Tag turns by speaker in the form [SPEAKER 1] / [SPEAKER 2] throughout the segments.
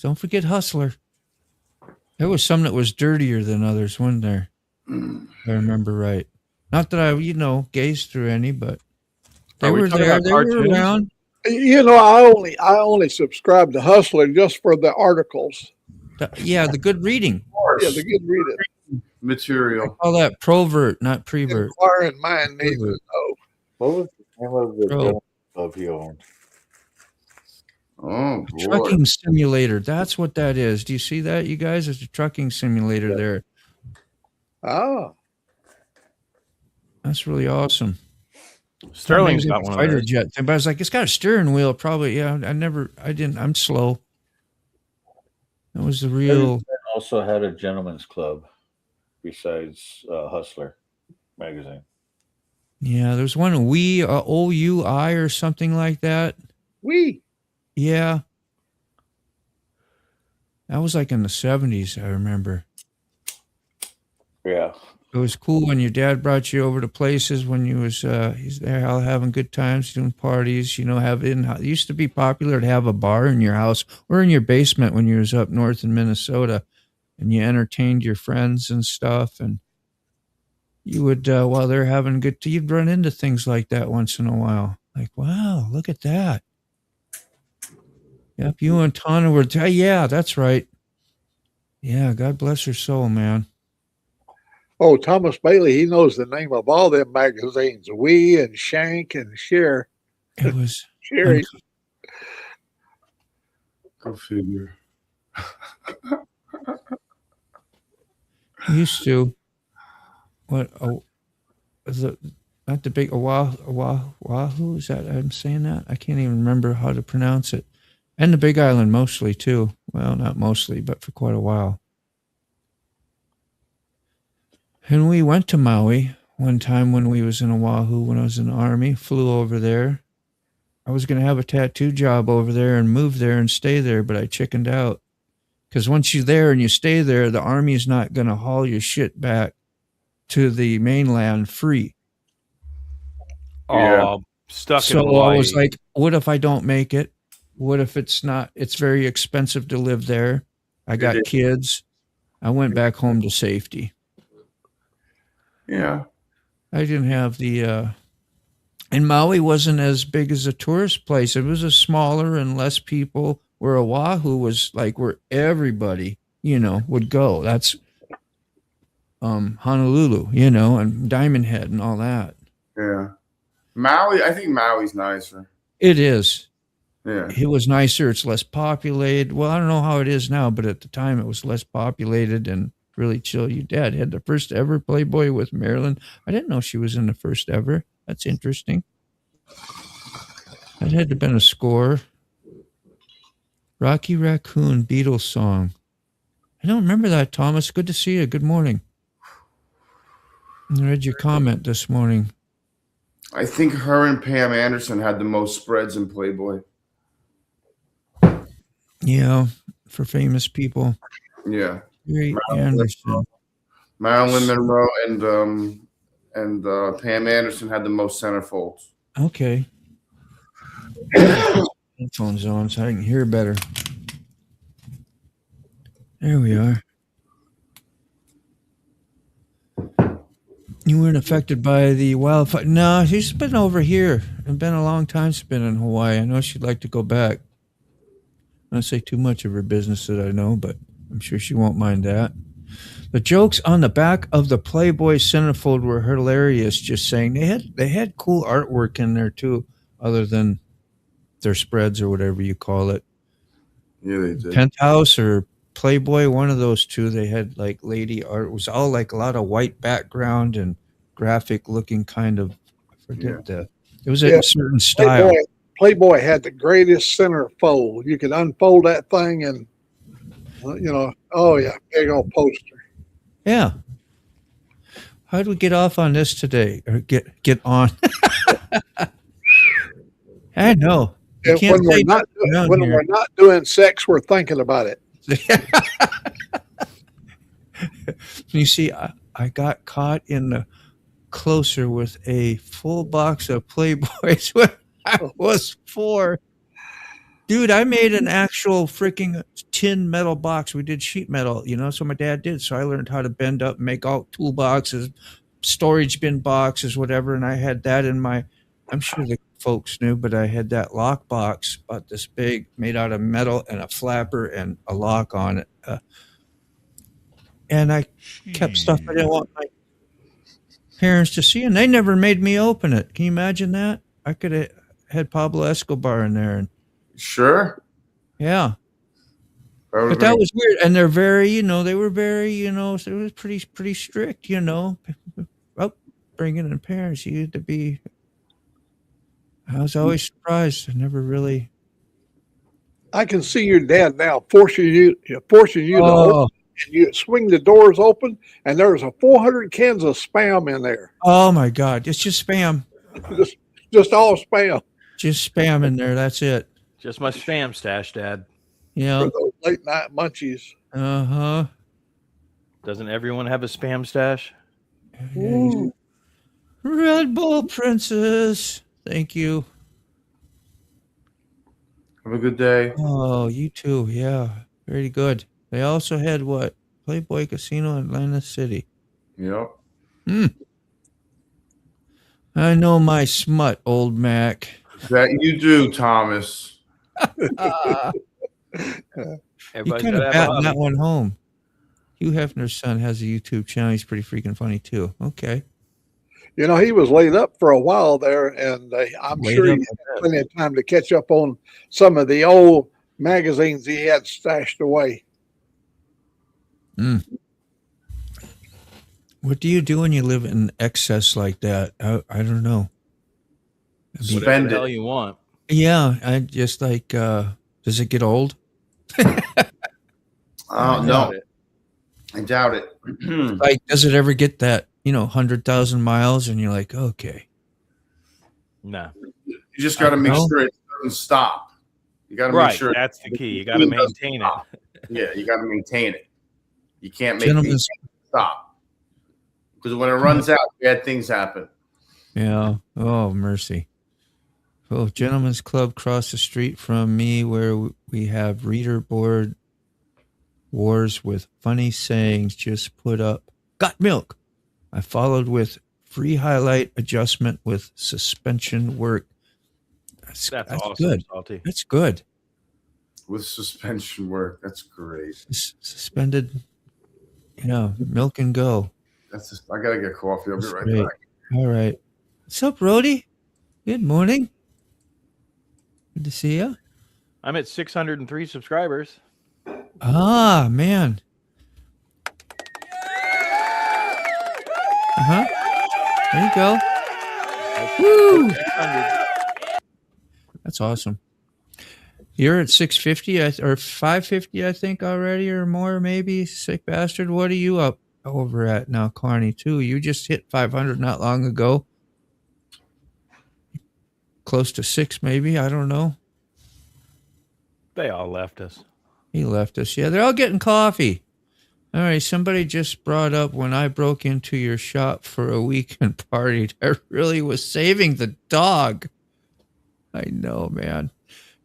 [SPEAKER 1] Don't forget Hustler. There was some that was dirtier than others, wasn't there? If I remember right. Not that I, gazed through any, but they
[SPEAKER 2] Are we
[SPEAKER 1] were
[SPEAKER 2] talking
[SPEAKER 1] there.
[SPEAKER 2] about
[SPEAKER 1] They were
[SPEAKER 2] cartoons?
[SPEAKER 1] around.
[SPEAKER 3] I only subscribe to Hustler just for the articles.
[SPEAKER 1] Yeah, the good reading.
[SPEAKER 2] Of
[SPEAKER 3] Yeah, the
[SPEAKER 2] course.
[SPEAKER 3] good reading.
[SPEAKER 1] I
[SPEAKER 2] Material.
[SPEAKER 1] call that provert, not prevert.
[SPEAKER 3] Inquiring mind needs to
[SPEAKER 1] Prevert.
[SPEAKER 3] know.
[SPEAKER 4] What was the name of the
[SPEAKER 1] Pro.
[SPEAKER 4] gentleman club he owned?
[SPEAKER 2] Oh boy.
[SPEAKER 1] Trucking simulator. That's what that is. Do you see that, you guys? It's a trucking simulator there.
[SPEAKER 3] Ah,
[SPEAKER 1] That's really awesome.
[SPEAKER 2] Sterling's
[SPEAKER 1] Maybe
[SPEAKER 2] got
[SPEAKER 1] a
[SPEAKER 2] one of
[SPEAKER 1] fighter
[SPEAKER 2] those.
[SPEAKER 1] jet thing, but I was like, it's got a steering wheel. Probably, yeah. I didn't. I'm slow. That was the real.
[SPEAKER 4] Also had a gentleman's club besides Hustler magazine.
[SPEAKER 1] Yeah, there's one we OUI or something like that.
[SPEAKER 3] we.
[SPEAKER 1] Yeah, that was like in the 70s. I remember.
[SPEAKER 4] Yeah.
[SPEAKER 1] It was cool when your dad brought you over to places when you was he's there all having good times, doing parties. It used to be popular to have a bar in your house or in your basement when you was up north in Minnesota, and you entertained your friends and stuff. And you would while they're having good tea, you'd run into things like that once in a while. Like, wow, look at that. Yep, you and Tana were. Yeah, that's right. Yeah, God bless her soul, man.
[SPEAKER 3] Oh, Thomas Bailey, he knows the name of all them magazines. We and Shank and
[SPEAKER 1] It was
[SPEAKER 3] Sherry.
[SPEAKER 2] Go figure.
[SPEAKER 1] used to. What? Oh, not the big Oahu? Is that I'm saying that? I can't even remember how to pronounce it. And the Big Island mostly too. Well, not mostly, but for quite a while. And we went to Maui one time when we was in Oahu when I was in the Army. Flew over there. I was going to have a tattoo job over there and move there and stay there, but I chickened out. Because once you're there and you stay there, the Army's not going to haul your shit back to the mainland free.
[SPEAKER 2] Yeah. Stuck in
[SPEAKER 1] So
[SPEAKER 2] Hawaii.
[SPEAKER 1] I was like, what if I don't make it? What if it's very expensive to live there. I got kids. I went back home to safety.
[SPEAKER 2] Yeah.
[SPEAKER 1] I didn't have and Maui wasn't as big as a tourist place. It was a smaller and less people, where Oahu was like where everybody, would go. That's Honolulu, and Diamond Head and all that.
[SPEAKER 2] Yeah. Maui, I think Maui's nicer.
[SPEAKER 1] It is.
[SPEAKER 2] Yeah.
[SPEAKER 1] It was nicer. It's less populated. Well, I don't know how it is now, but at the time it was less populated and really chill. Your dad had the first ever Playboy with Marilyn. I didn't know she was in the first ever. That's interesting. That had to have been a score. Rocky Raccoon Beatles song. I don't remember that, Thomas. Good to see you. Good morning. I read your comment this morning.
[SPEAKER 2] I think her and Pam Anderson had the most spreads in Playboy.
[SPEAKER 1] Yeah, for famous people.
[SPEAKER 2] Yeah.
[SPEAKER 1] Great Anderson.
[SPEAKER 2] Marilyn Monroe and Pam Anderson had the most centerfolds.
[SPEAKER 1] Okay. Headphones on so I can hear better. There we are. You weren't affected by the wildfire? No, she's been over here. It's been a long time she's been in Hawaii. I know she'd like to go back. I don't say too much of her business that I know, but I'm sure she won't mind that. The jokes on the back of the Playboy centerfold were hilarious. Just saying, they had cool artwork in there too, other than their spreads or whatever you call it.
[SPEAKER 2] Yeah, they did.
[SPEAKER 1] Penthouse or Playboy, one of those two. They had like lady art. It was all like a lot of white background and graphic looking kind of. I forget it was a certain style.
[SPEAKER 3] Playboy had the greatest centerfold. You could unfold that thing and, oh yeah, big old poster.
[SPEAKER 1] Yeah. How do we get off on this today? Or get on? I know.
[SPEAKER 3] And when we're not doing sex, we're thinking about it.
[SPEAKER 1] You see, I got caught in the closer with a full box of Playboys when I was 4. Dude, I made an actual freaking tin metal box. We did sheet metal, so my dad did. So I learned how to bend up and make all toolboxes, storage bin boxes, whatever. And I had that in I'm sure the folks knew, but I had that lock box about this big, made out of metal and a flapper and a lock on it. And I kept stuff I didn't want my parents to see, and they never made me open it. Can you imagine that? I could have had Pablo Escobar in there, and
[SPEAKER 2] Sure.
[SPEAKER 1] yeah.
[SPEAKER 2] That
[SPEAKER 1] But that was weird, and they're very, they were very, so it was pretty strict, upbringing and parents. You had to be. I was always surprised. I never really.
[SPEAKER 3] I can see your dad now forcing you to open,
[SPEAKER 1] Oh,
[SPEAKER 3] and you swing the doors open, and there's a 400 cans of spam in there.
[SPEAKER 1] oh my God! It's just spam,
[SPEAKER 3] just all spam
[SPEAKER 1] just spam in there. That's it.
[SPEAKER 5] Just my spam stash, Dad.
[SPEAKER 1] Yeah.
[SPEAKER 3] for those late night munchies.
[SPEAKER 1] Uh-huh.
[SPEAKER 5] Doesn't everyone have a spam stash?
[SPEAKER 3] Ooh.
[SPEAKER 1] Red Bull Princess. Thank you.
[SPEAKER 2] Have a good day.
[SPEAKER 1] Oh, you too. Yeah. Very good. They also had what? Playboy Casino in Atlantic City.
[SPEAKER 2] Yep.
[SPEAKER 1] I know my smut, old Mac.
[SPEAKER 2] That you do, Thomas.
[SPEAKER 1] You
[SPEAKER 5] Everybody's
[SPEAKER 1] kind
[SPEAKER 5] got
[SPEAKER 1] of
[SPEAKER 5] to have a
[SPEAKER 1] batting that
[SPEAKER 5] hobby.
[SPEAKER 1] one home. Hugh Hefner's son has a YouTube channel. He's pretty freaking funny too. Okay.
[SPEAKER 3] He was laid up for a while there, and I'm
[SPEAKER 1] Laid
[SPEAKER 3] sure
[SPEAKER 1] up,
[SPEAKER 3] he had plenty of time to catch up on some of the old magazines he had stashed away.
[SPEAKER 1] What do you do when you live in excess like that? I don't know.
[SPEAKER 5] Whatever
[SPEAKER 2] Spend
[SPEAKER 5] the hell
[SPEAKER 2] it.
[SPEAKER 5] you want.
[SPEAKER 1] Yeah, I just like. Does it get old?
[SPEAKER 2] No, I doubt it.
[SPEAKER 1] Like, does it ever get that 100,000 miles, and you're like, okay,
[SPEAKER 5] No.
[SPEAKER 2] You just got to make
[SPEAKER 1] No.
[SPEAKER 2] sure it doesn't stop. You got to make
[SPEAKER 5] Right.
[SPEAKER 2] sure.
[SPEAKER 5] That's the key. You got to maintain it.
[SPEAKER 2] Yeah, you got to maintain it. You can't make
[SPEAKER 1] Gentlemen,
[SPEAKER 2] it stop because when it runs out, bad things happen.
[SPEAKER 1] yeah. Oh, mercy. Oh, Gentlemen's Club across the street from me, where we have reader board wars with funny sayings. Just put up, got milk. I followed with free highlight adjustment with suspension work. That's
[SPEAKER 5] Awesome,
[SPEAKER 1] good.
[SPEAKER 5] Salty.
[SPEAKER 1] That's good.
[SPEAKER 2] With suspension work, that's great.
[SPEAKER 1] Suspended, milk and go.
[SPEAKER 2] That's just, I gotta get coffee. I'll be
[SPEAKER 1] That's
[SPEAKER 2] right
[SPEAKER 1] great.
[SPEAKER 2] back.
[SPEAKER 1] All right. What's up, Rody? Good morning. Good to see you.
[SPEAKER 5] I'm at 603 subscribers.
[SPEAKER 1] Ah, man. There you go. Woo!
[SPEAKER 5] 600.
[SPEAKER 1] That's awesome. You're at 650 or 550, I think, already, or more, maybe. Sick bastard. What are you up over at now, Carney, too? You just hit 500 not long ago. Close to 6, maybe. I don't know.
[SPEAKER 5] They all left us.
[SPEAKER 1] He left us. Yeah, they're all getting coffee. All right, somebody just brought up when I broke into your shop for a week and partied, I really was saving the dog. I know, man.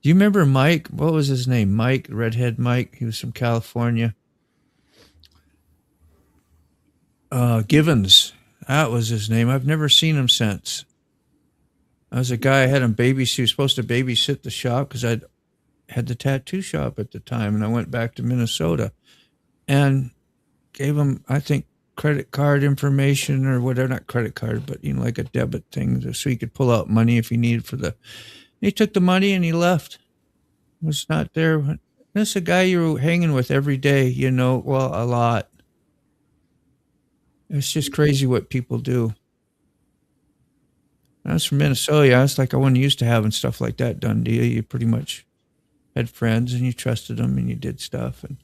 [SPEAKER 1] Do you remember Mike? What was his name? Mike, redhead Mike. He was from California. Givens. That was his name. I've never seen him since. I was a guy I had him babysit. He was supposed to babysit the shop because I'd had the tattoo shop at the time, and I went back to Minnesota and gave him, I think, credit card information or whatever, not credit card, but like a debit thing, so he could pull out money if he needed for the. He took the money and he left. Was not there. This is a guy you were hanging with every day, well, a lot. It's just crazy what people do. I was from Minnesota. I was like, I wasn't used to having stuff like that done to you. You pretty much had friends and you trusted them and you did stuff. And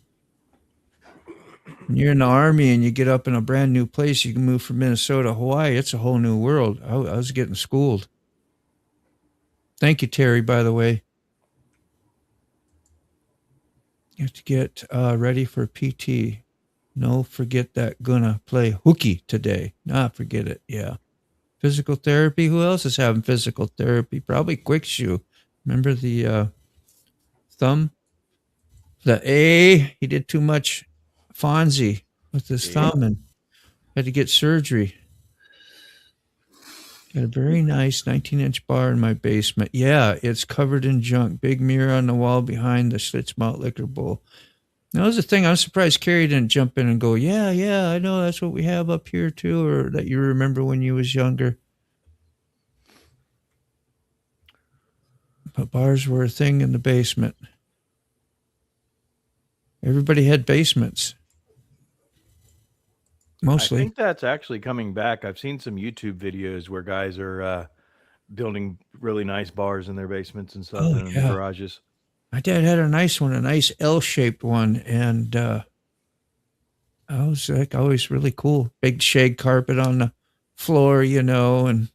[SPEAKER 1] you're in the Army and you get up in a brand new place. You can move from Minnesota to Hawaii. It's a whole new world. I was getting schooled. Thank you, Terry, by the way. You have to get ready for PT. No, forget that. Gonna play hooky today. Nah, forget it. Yeah. Physical therapy. Who else is having physical therapy? Probably Quick Shoe. Remember the thumb. The A, he did too much Fonzie with his
[SPEAKER 5] Yeah.
[SPEAKER 1] thumb and had to get surgery. Got a very nice 19-inch bar in my basement. Yeah, it's covered in junk. Big mirror on the wall behind the Schlitzmalt liquor bowl. That was the thing. I'm surprised Carrie didn't jump in and go, yeah, I know that's what we have up here too, or that you remember when you was younger. But bars were a thing in the basement. Everybody had basements.
[SPEAKER 5] I
[SPEAKER 1] Mostly.
[SPEAKER 5] think that's actually coming back. I've seen some YouTube videos where guys are building really nice bars in their basements and stuff
[SPEAKER 1] Oh,
[SPEAKER 5] and in
[SPEAKER 1] yeah.
[SPEAKER 5] the garages.
[SPEAKER 1] My dad had a nice one, a nice L-shaped one, and I was like always really cool. Big shag carpet on the floor, and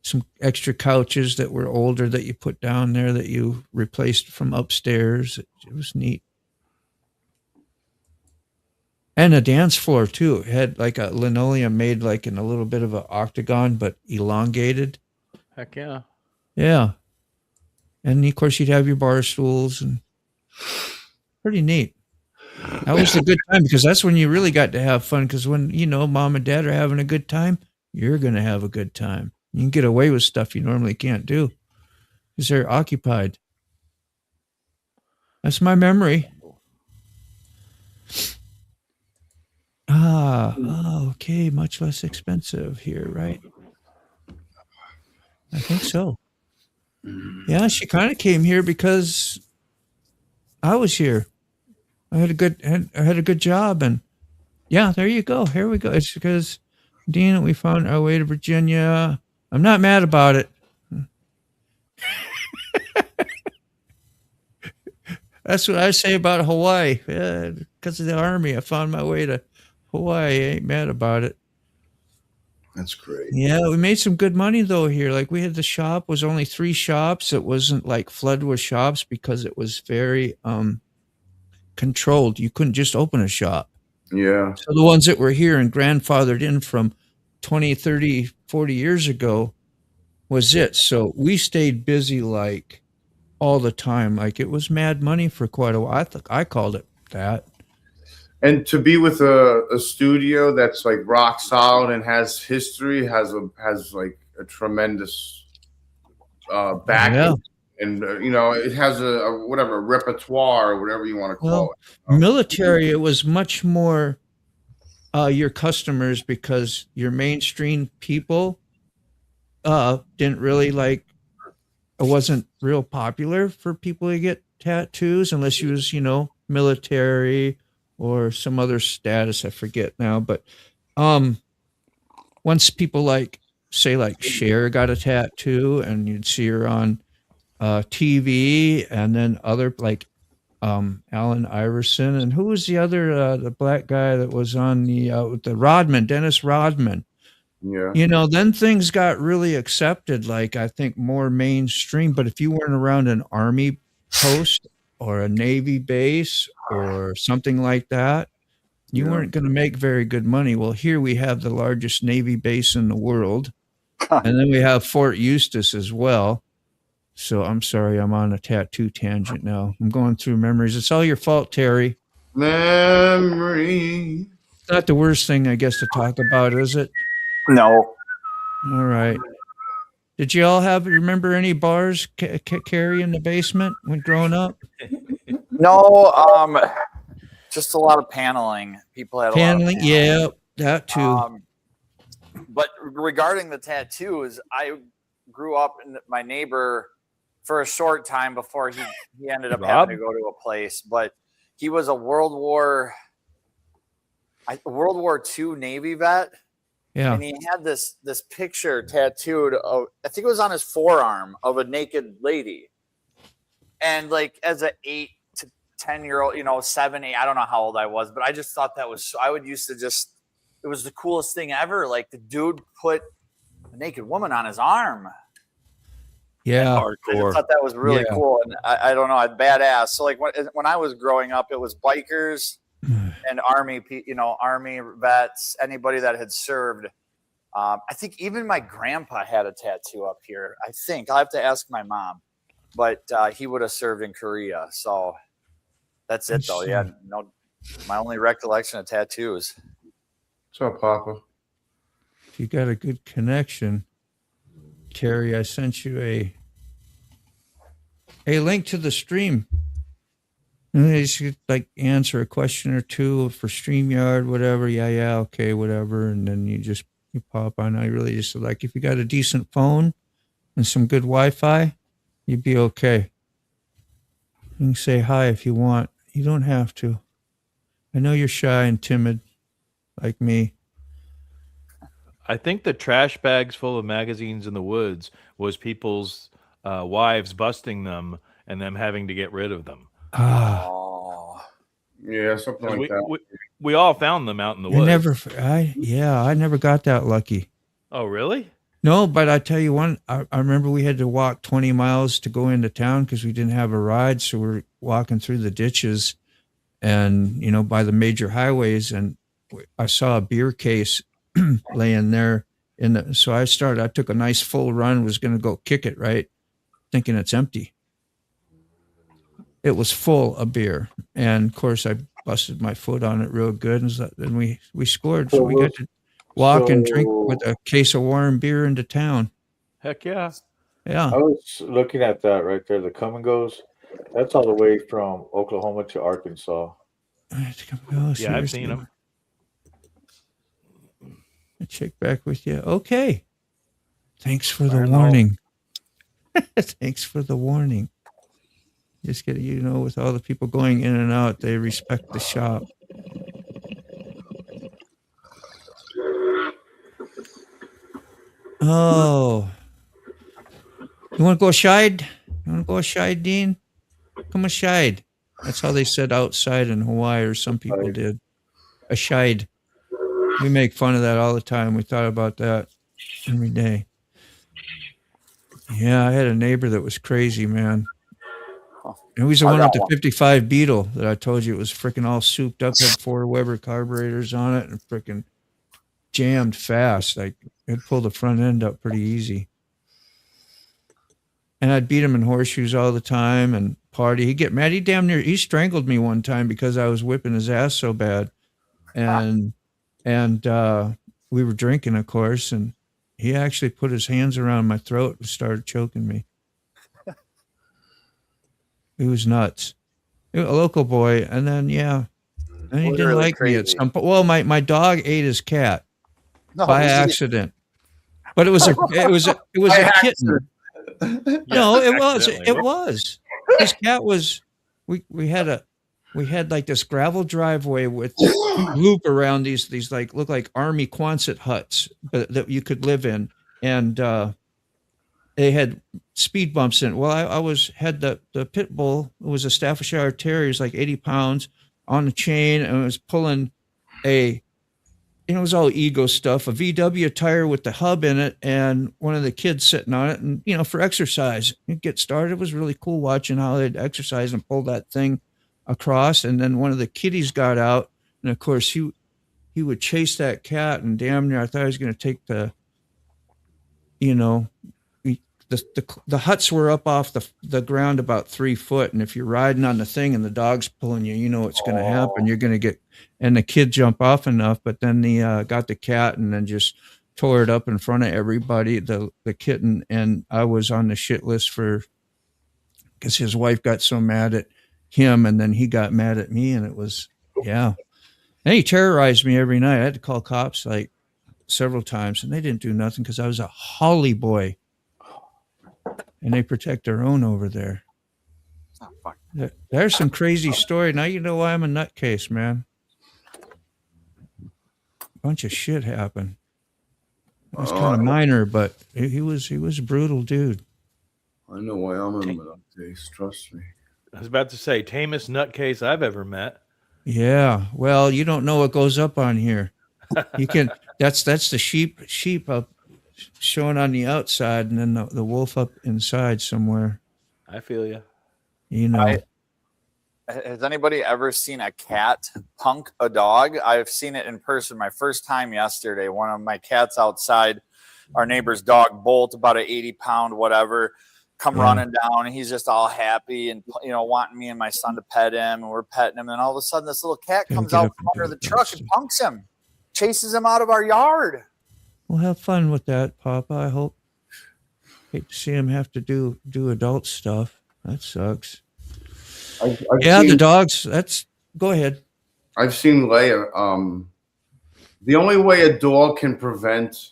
[SPEAKER 1] some extra couches that were older that you put down there that you replaced from upstairs. It was neat. And a dance floor too. It had like a linoleum made like in a little bit of an octagon, but elongated.
[SPEAKER 5] Heck yeah.
[SPEAKER 1] Yeah. And of course you'd have your bar stools and pretty neat. That was a good time because that's when you really got to have fun. Because when, mom and dad are having a good time, you're going to have a good time. You can get away with stuff you normally can't do because they're occupied. That's my memory. Okay. Much less expensive here, right? I think so. Yeah, she kind of came here because I was here. I had a good job, and yeah, there you go. Here we go. It's because Dean, we found our way to Virginia. I'm not mad about it. That's what I say about Hawaii. Yeah, because of the Army, I found my way to Hawaii. I ain't mad about it.
[SPEAKER 2] That's great.
[SPEAKER 1] Yeah, we made some good money though here. Like we had the shop was only 3 shops. It wasn't like flood with shops because it was very controlled. You couldn't just open a shop.
[SPEAKER 2] Yeah.
[SPEAKER 1] So the ones that were here and grandfathered in from 20, 30, 40 years ago was it. So we stayed busy like all the time. Like it was mad money for quite a while. I called it that.
[SPEAKER 2] And to be with a studio that's like rock solid and has history, has like a tremendous backing.
[SPEAKER 1] Yeah.
[SPEAKER 2] And it has a whatever repertoire or whatever you want to call it.
[SPEAKER 1] Military, it was much more your customers because your mainstream people didn't really it wasn't real popular for people to get tattoos unless you was, military or some other status. I forget now. But once people say Cher got a tattoo and you'd see her on TV and then other Allen Iverson, and who was the other the black guy that was on the Rodman, Dennis Rodman.
[SPEAKER 2] Yeah.
[SPEAKER 1] Then things got really accepted, I think more mainstream. But if you weren't around an Army post or a Navy base or something like that, you weren't going to make very good money. Well, here we have the largest Navy base in the world, and then we have Fort Eustis as well. So I'm sorry, I'm on a tattoo tangent now. I'm going through memories. It's all your fault, Terry.
[SPEAKER 2] Memory.
[SPEAKER 1] It's not the worst thing, I guess, to talk about, is it?
[SPEAKER 6] No.
[SPEAKER 1] All right. Did you all remember any bars, Carrie, in the basement when growing up?
[SPEAKER 6] No, just a lot of paneling. People had a lot of
[SPEAKER 1] Paneling,
[SPEAKER 6] paneling.
[SPEAKER 1] yeah, that too.
[SPEAKER 6] But regarding the tattoos, I grew up in my neighbor for a short time before he ended up having to go to a place. But he was a World War II Navy vet.
[SPEAKER 1] Yeah.
[SPEAKER 6] And he had this picture tattooed of, I think it was on his forearm, of a naked lady. And as an 8 to 10-year-old, 7, 8, I don't know how old I was, but I just thought that was, I would used to it was the coolest thing ever. Like the dude put a naked woman on his arm.
[SPEAKER 1] Yeah.
[SPEAKER 6] I just thought that was really cool. And I don't know, I'd badass. So when I was growing up, it was bikers and Army vets, anybody that had served. I think even my grandpa had a tattoo up here. I think I'll have to ask my mom. but he would have served in Korea. So that's it, though. Yeah, no, my only recollection of tattoos.
[SPEAKER 2] What's up, Papa?
[SPEAKER 1] If you got a good connection, Terry, I sent you a link to the stream. And you should like answer a question or two for StreamYard, whatever. Yeah, okay, whatever. And then you pop on. I really just like if you got a decent phone and some good Wi-Fi, you'd be okay. You can say hi if you want. You don't have to. I know you're shy and timid, like me.
[SPEAKER 5] I think the trash bags full of magazines in the woods was people's wives busting them and them having to get rid of them.
[SPEAKER 6] Oh,
[SPEAKER 2] Yeah, something like that.
[SPEAKER 5] We all found them out in the
[SPEAKER 1] I
[SPEAKER 5] woods.
[SPEAKER 1] I never got that lucky.
[SPEAKER 5] Oh, really?
[SPEAKER 1] No, but I tell you one, I remember we had to walk 20 miles to go into town because we didn't have a ride. So we're walking through the ditches and, by the major highways. And I saw a beer case laying there so I took a nice full run, was going to go kick it, right? Thinking it's empty. It was full of beer. And of course I busted my foot on it real good. And we scored. So we got to walk and drink with a case of warm beer into town.
[SPEAKER 5] Heck yeah.
[SPEAKER 1] Yeah.
[SPEAKER 4] I was looking at that right there, the come and goes. That's all the way from Oklahoma to Arkansas.
[SPEAKER 5] Yeah, I've seen them.
[SPEAKER 1] I'll check back with you. Okay. Thanks for the warning. Thanks for the warning. Just get with all the people going in and out, they respect the shop. Oh. You want to go shide? You want to go shide, Dean? Come a shide. That's how they said outside in Hawaii, or some people did. A shide. We make fun of that all the time. We thought about that every day. Yeah, I had a neighbor that was crazy, man. And he was the one with the 55 Beetle that I told you it was freaking all souped up, had 4 Weber carburetors on it, and freaking jammed fast. Like it pulled the front end up pretty easy. And I'd beat him in horseshoes all the time and party. He'd get mad. He strangled me one time because I was whipping his ass so bad. And we were drinking, of course, and he actually put his hands around my throat and started choking me. He was nuts. A local boy. And then, and he didn't like me at some point. Well, my dog ate his cat by accident, but it was a kitten. No, it was. His cat was, we had like this gravel driveway with loop around these like look like army Quonset huts that you could live in, and they had speed bumps in. Well, I had the pit bull. It was a Staffordshire Terrier. It was like 80 pounds on a chain, and it was pulling it was all ego stuff, a VW tire with the hub in it, and one of the kids sitting on it, and for exercise. You'd get started. It was really cool watching how they'd exercise and pull that thing across. And then one of the kiddies got out, and of course he would chase that cat, and damn near I thought he was going to take the huts were up off the ground about 3 foot, and if you're riding on the thing and the dog's pulling you, what's going to happen. You're going to get, and the kid jump off enough, but then he got the cat and then just tore it up in front of everybody, the kitten. And I was on the shit list because his wife got so mad at him, and then he got mad at me, and it was, and he terrorized me every night. I had to call cops like several times, and they didn't do nothing because I was a Holly boy. And they protect their own over there. There's some crazy story. Now you know why I'm a nutcase, man. Bunch of shit happened. It was kind of minor, but he was a brutal dude.
[SPEAKER 2] I know why I'm a nutcase. Trust me.
[SPEAKER 5] I was about to say, tamest nutcase I've ever met.
[SPEAKER 1] Yeah. Well, you don't know what goes up on here. You can. That's the sheep up. Showing on the outside, and then the wolf up inside somewhere.
[SPEAKER 5] I feel you.
[SPEAKER 6] Has anybody ever seen a cat punk a dog? I've seen it in person. My first time yesterday, one of my cats outside, our neighbor's dog Bolt, about an 80-pound whatever, come
[SPEAKER 1] Yeah.
[SPEAKER 6] running down, and he's just all happy and wanting me and my son to pet him, and we're petting him, and all of a sudden this little cat
[SPEAKER 1] Gotta
[SPEAKER 6] comes
[SPEAKER 1] get
[SPEAKER 6] out
[SPEAKER 1] up
[SPEAKER 6] from
[SPEAKER 1] and
[SPEAKER 6] under
[SPEAKER 1] do
[SPEAKER 6] the
[SPEAKER 1] it,
[SPEAKER 6] truck
[SPEAKER 1] Dustin.
[SPEAKER 6] and punks him, chases him out of our yard.
[SPEAKER 1] Well, have fun with that, Papa. I hope. Hate to see him have to do adult stuff. That sucks.
[SPEAKER 2] I've
[SPEAKER 1] Yeah,
[SPEAKER 2] seen,
[SPEAKER 1] the dogs. Go ahead.
[SPEAKER 2] I've seen Leia. The only way a dog can prevent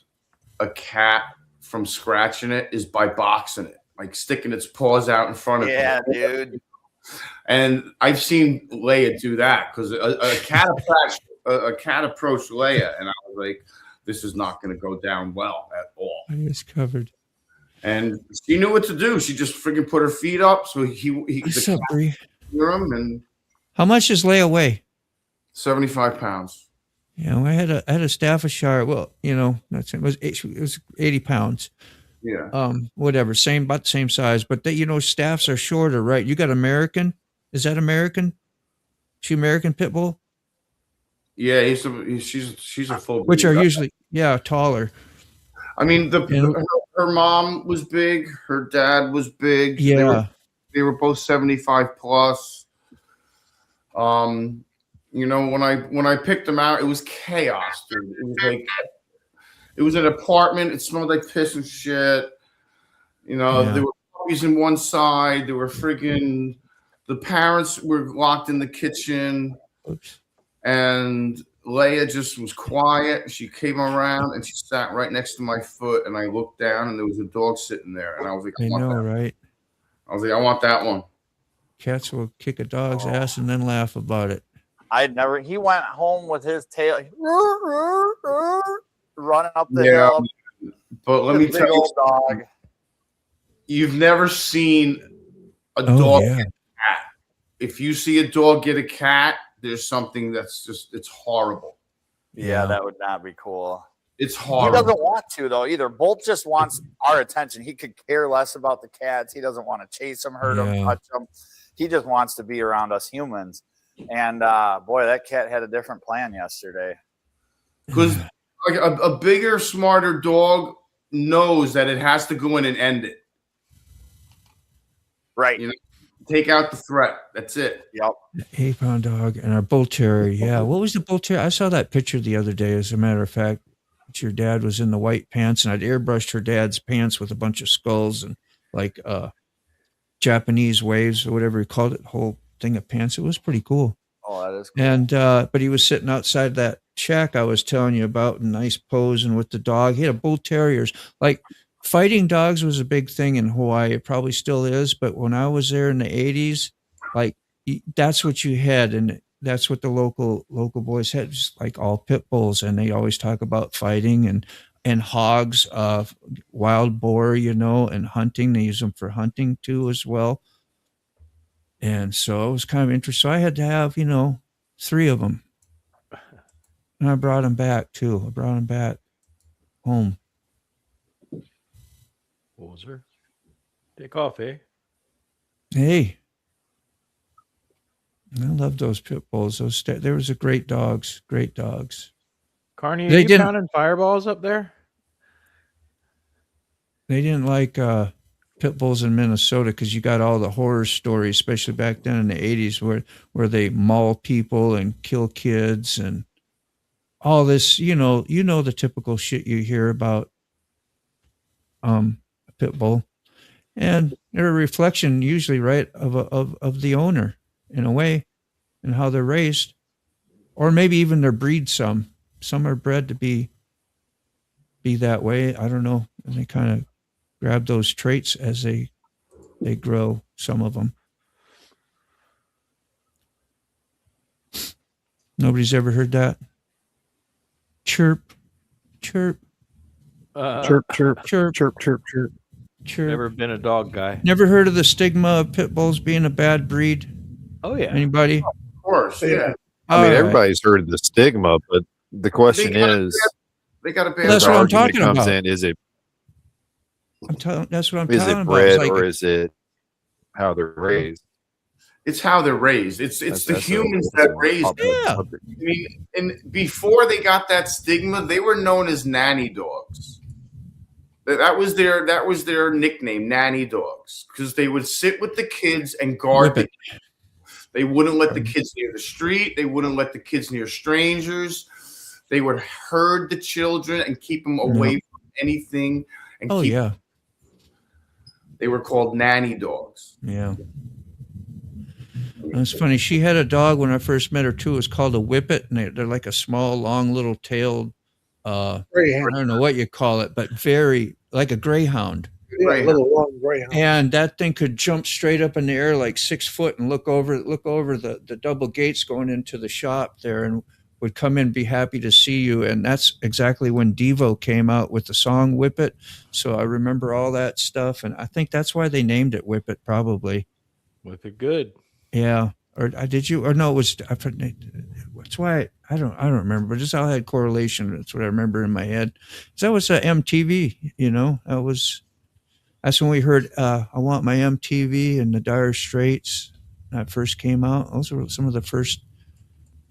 [SPEAKER 2] a cat from scratching it is by boxing it, like sticking its paws out in front of it.
[SPEAKER 6] Yeah, dude.
[SPEAKER 2] And I've seen Leia do that because a cat approached Leia, and I was like, "This is not going to go down well at all."
[SPEAKER 1] I was covered.
[SPEAKER 2] And she knew what to do. She just freaking put her feet up so
[SPEAKER 1] What's
[SPEAKER 2] the
[SPEAKER 1] up,
[SPEAKER 2] cat
[SPEAKER 1] Bree?
[SPEAKER 2] could hear him, and
[SPEAKER 1] How much does Leia weigh?
[SPEAKER 2] 75 pounds.
[SPEAKER 1] I had a Staffordshire. Well, it was 80 pounds.
[SPEAKER 2] Yeah.
[SPEAKER 1] Whatever, about the same size. But staffs are shorter, right? You got American? Is that American? She American pit bull?
[SPEAKER 2] Yeah, she's a full.
[SPEAKER 1] Which are
[SPEAKER 2] breed.
[SPEAKER 1] usually taller.
[SPEAKER 2] I mean, her mom was big. Her dad was big.
[SPEAKER 1] Yeah.
[SPEAKER 2] They were both 75 plus. When I picked them out, it was chaos, dude. It was an apartment. It smelled like piss and shit. There were puppies in one side. There were freaking. The parents were locked in the kitchen.
[SPEAKER 1] Oops.
[SPEAKER 2] And Leia just was quiet. She came around and she sat right next to my foot. And I looked down and there was a dog sitting there. And I was like,
[SPEAKER 1] I know, right?
[SPEAKER 2] I was like, I want that one.
[SPEAKER 1] Cats will kick a dog's ass and then laugh about it.
[SPEAKER 6] He went home with his tail running up the hill.
[SPEAKER 2] But let me tell you,
[SPEAKER 6] dog.
[SPEAKER 2] You've never seen a dog get a cat. If you see a dog get a cat, there's something it's horrible.
[SPEAKER 6] Yeah, that would not be cool.
[SPEAKER 2] It's horrible.
[SPEAKER 6] He doesn't want to, though, either. Bolt just wants our attention. He could care less about the cats. He doesn't want to chase them, hurt them, touch them. He just wants to be around us humans. And, boy, that cat had a different plan yesterday.
[SPEAKER 2] Because like a bigger, smarter dog knows that it has to go in and end it.
[SPEAKER 6] Right.
[SPEAKER 2] Take out the threat. That's it.
[SPEAKER 6] Yep.
[SPEAKER 1] 8-pound dog and our bull terrier. Yeah. What was the bull terrier? I saw that picture the other day, as a matter of fact. Your dad was in the white pants, and I'd airbrushed her dad's pants with a bunch of skulls and like Japanese waves or whatever he called it, whole thing of pants. It was pretty cool.
[SPEAKER 6] Oh, that is cool.
[SPEAKER 1] And but he was sitting outside that shack I was telling you about, in nice pose and with the dog. He had a bull terriers. Like, fighting dogs was a big thing in Hawaii. It probably still is, but when I was there in the 80s, like, that's what you had, and that's what the local boys had, just like all pit bulls. And they always talk about fighting and hogs, wild boar, and hunting. They use them for hunting too as well. And so it was kind of interesting. So I had to have 3 of them, and I brought them back too. I brought them back home.
[SPEAKER 5] What was her? Take off, eh?
[SPEAKER 1] Hey, I love those pit bulls. There was great dogs. Great dogs.
[SPEAKER 5] Carney,
[SPEAKER 1] They
[SPEAKER 5] are you
[SPEAKER 1] didn't-
[SPEAKER 5] pounding fireballs up there?
[SPEAKER 1] They didn't like pit bulls in Minnesota because you got all the horror stories, especially back then in the 80s, where they maul people and kill kids and all this. The typical shit you hear about a pit bull, and they're a reflection, usually, right, of the owner in a way, and how they're raised, or maybe even their breed. Some are bred to be that way. I don't know. And they kind of grab those traits as they grow, some of them. Nobody's ever heard that? Chirp, chirp,
[SPEAKER 3] Chirp, chirp,
[SPEAKER 1] chirp,
[SPEAKER 3] chirp, chirp, chirp.
[SPEAKER 1] chirp.
[SPEAKER 5] Never been a dog guy.
[SPEAKER 1] Never heard of the stigma of pit bulls being a bad breed?
[SPEAKER 5] Oh yeah.
[SPEAKER 1] Anybody?
[SPEAKER 2] Of course, yeah.
[SPEAKER 7] I mean,
[SPEAKER 1] All right.
[SPEAKER 7] everybody's heard of the stigma, but the question is,
[SPEAKER 2] They got a bad.
[SPEAKER 1] That's
[SPEAKER 7] the
[SPEAKER 1] what I'm
[SPEAKER 7] argument
[SPEAKER 1] talking
[SPEAKER 7] comes
[SPEAKER 1] about.
[SPEAKER 7] in: is it
[SPEAKER 1] That's what I'm
[SPEAKER 7] is
[SPEAKER 1] talking
[SPEAKER 7] it
[SPEAKER 1] about.
[SPEAKER 7] bred
[SPEAKER 1] It's like,
[SPEAKER 7] or is it how they're raised?
[SPEAKER 2] It's how they're raised. It's the
[SPEAKER 7] That's
[SPEAKER 2] humans
[SPEAKER 7] a
[SPEAKER 2] that raised them.
[SPEAKER 1] Yeah.
[SPEAKER 7] subject.
[SPEAKER 2] I mean, and before they got that stigma, they were known as nanny dogs. That was their nickname, nanny dogs, because they would sit with the kids and guard
[SPEAKER 1] Whip
[SPEAKER 2] the. They wouldn't let the kids near the street. They wouldn't let the kids near strangers. They would herd the children and keep them away from anything. And
[SPEAKER 1] Oh
[SPEAKER 2] keep,
[SPEAKER 1] yeah,
[SPEAKER 2] they were called nanny dogs.
[SPEAKER 1] yeah. That's funny. She had a dog when I first met her too. It was called a Whippet, and they're like a small, long, little tailed. I
[SPEAKER 3] Greyhound.
[SPEAKER 1] don't know what you call it, but very like a greyhound.
[SPEAKER 3] Yeah,
[SPEAKER 2] Greyhound.
[SPEAKER 3] little long greyhound.
[SPEAKER 1] And that thing could jump straight up in the air like 6 foot and look over the double gates going into the shop there, and would come in, be happy to see you. And that's exactly when Devo came out with the song Whip It. So I remember all that stuff, and I think that's why they named it Whip It, probably.
[SPEAKER 5] With it good.
[SPEAKER 1] Yeah. Or did you? Or no, it was. That's why I don't remember. But just how I had correlation. That's what I remember in my head. So that was MTV. You know, that's when we heard "I Want My MTV" and the Dire Straits. That first came out. Those were some of the first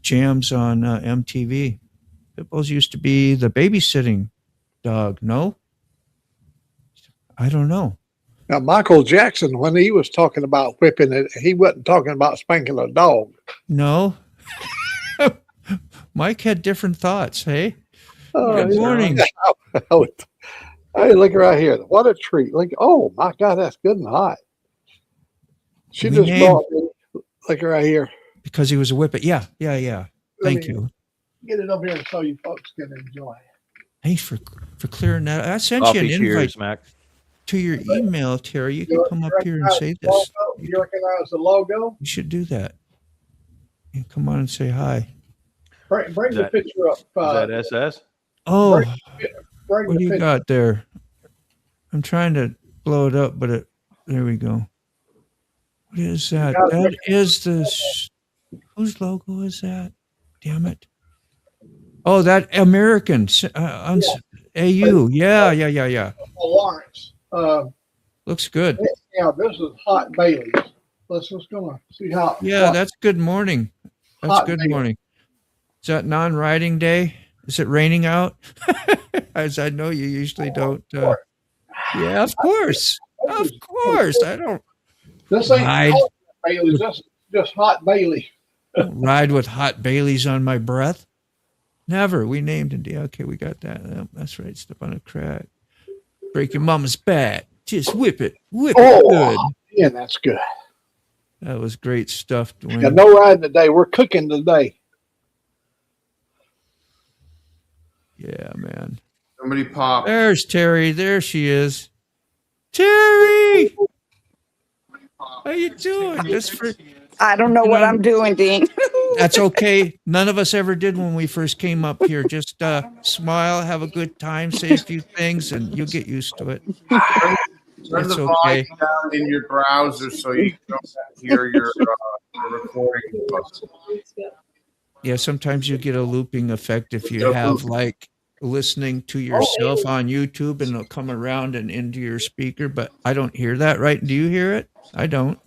[SPEAKER 1] jams on MTV. Pitbulls used to be the babysitting dog. No, I don't know.
[SPEAKER 3] Now, Michael Jackson, when he was talking about whipping it, he wasn't talking about spanking a dog.
[SPEAKER 1] No. Mike had different thoughts. Hey,
[SPEAKER 3] Oh,
[SPEAKER 1] good morning.
[SPEAKER 3] Hey, look right here. What a treat. Look, oh my God, that's good and hot. She
[SPEAKER 1] We
[SPEAKER 3] just
[SPEAKER 1] named-
[SPEAKER 3] brought me. Look right here.
[SPEAKER 1] Because he was a whippet. Yeah. Thank you.
[SPEAKER 3] Get it over here so you folks can enjoy.
[SPEAKER 1] Thanks for clearing that. I sent
[SPEAKER 5] Coffee
[SPEAKER 1] you an invite
[SPEAKER 5] cheers, Mac.
[SPEAKER 1] to your email, Terry. You can come up here and say this.
[SPEAKER 3] Logo? You recognize the logo?
[SPEAKER 1] You should do that. You come on and say hi.
[SPEAKER 3] Bring
[SPEAKER 5] Is
[SPEAKER 3] the
[SPEAKER 5] that-
[SPEAKER 3] picture up.
[SPEAKER 5] Is that SS?
[SPEAKER 1] Oh,
[SPEAKER 3] Bring
[SPEAKER 1] what
[SPEAKER 3] the
[SPEAKER 1] do you
[SPEAKER 3] picture.
[SPEAKER 1] got there? I'm trying to blow it up, but there we go. What is that? That is whose logo is that? Damn it. Oh, that American AU. Yeah.
[SPEAKER 3] Lawrence.
[SPEAKER 1] Looks good.
[SPEAKER 3] Yeah, this is Hot Bailey's. Let's just go see how.
[SPEAKER 1] Yeah, that's good morning. That's
[SPEAKER 3] Hot
[SPEAKER 1] good
[SPEAKER 3] Bailey.
[SPEAKER 1] morning. Is that non-riding day? Is it raining out? As I know you usually don't. Yeah, of course. Of course. I don't
[SPEAKER 3] This ain't
[SPEAKER 1] Ride.
[SPEAKER 3] Hot Bailey's. This is just Hot Bailey.
[SPEAKER 1] ride with hot Baileys on my breath. Never. We named it. Yeah, okay, we got that. That's right. Step on a crack. Break your mama's back. Just whip it. Whip it good.
[SPEAKER 3] Yeah, that's good.
[SPEAKER 1] That was great stuff, Dwayne.
[SPEAKER 3] Yeah, no riding today. We're cooking today.
[SPEAKER 1] Yeah, man.
[SPEAKER 2] Somebody pop.
[SPEAKER 1] There's Terry. There she is. Terry! How you doing?
[SPEAKER 8] I don't know what I'm doing, Dean.
[SPEAKER 1] That's okay. None of us ever did when we first came up here. Just smile, have a good time, say a few things, and you'll get used to it.
[SPEAKER 2] Turn
[SPEAKER 1] It's
[SPEAKER 2] the
[SPEAKER 1] okay.
[SPEAKER 2] volume down in your browser so you don't hear your recording.
[SPEAKER 1] Yeah, sometimes you get a looping effect if you have like listening to yourself on YouTube and it'll come around and into your speaker, but I don't hear that, right? Do you hear it? I don't.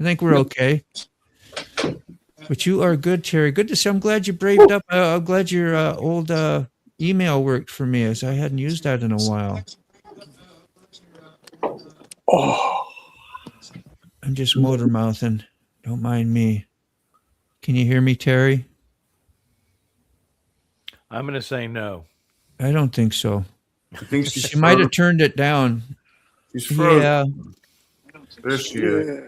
[SPEAKER 1] I think we're okay. But you are good, Terry. Good to see. I'm glad you braved up. I'm glad your old email worked for me, as I hadn't used that in a while.
[SPEAKER 3] Oh,
[SPEAKER 1] I'm just motor mouthing. Don't mind me. Can you hear me, Terry?
[SPEAKER 5] I'm going to say no.
[SPEAKER 1] I don't think so.
[SPEAKER 2] I think she's
[SPEAKER 1] She might have turned it down.
[SPEAKER 2] She's frozen.
[SPEAKER 1] Yeah.
[SPEAKER 2] There she is.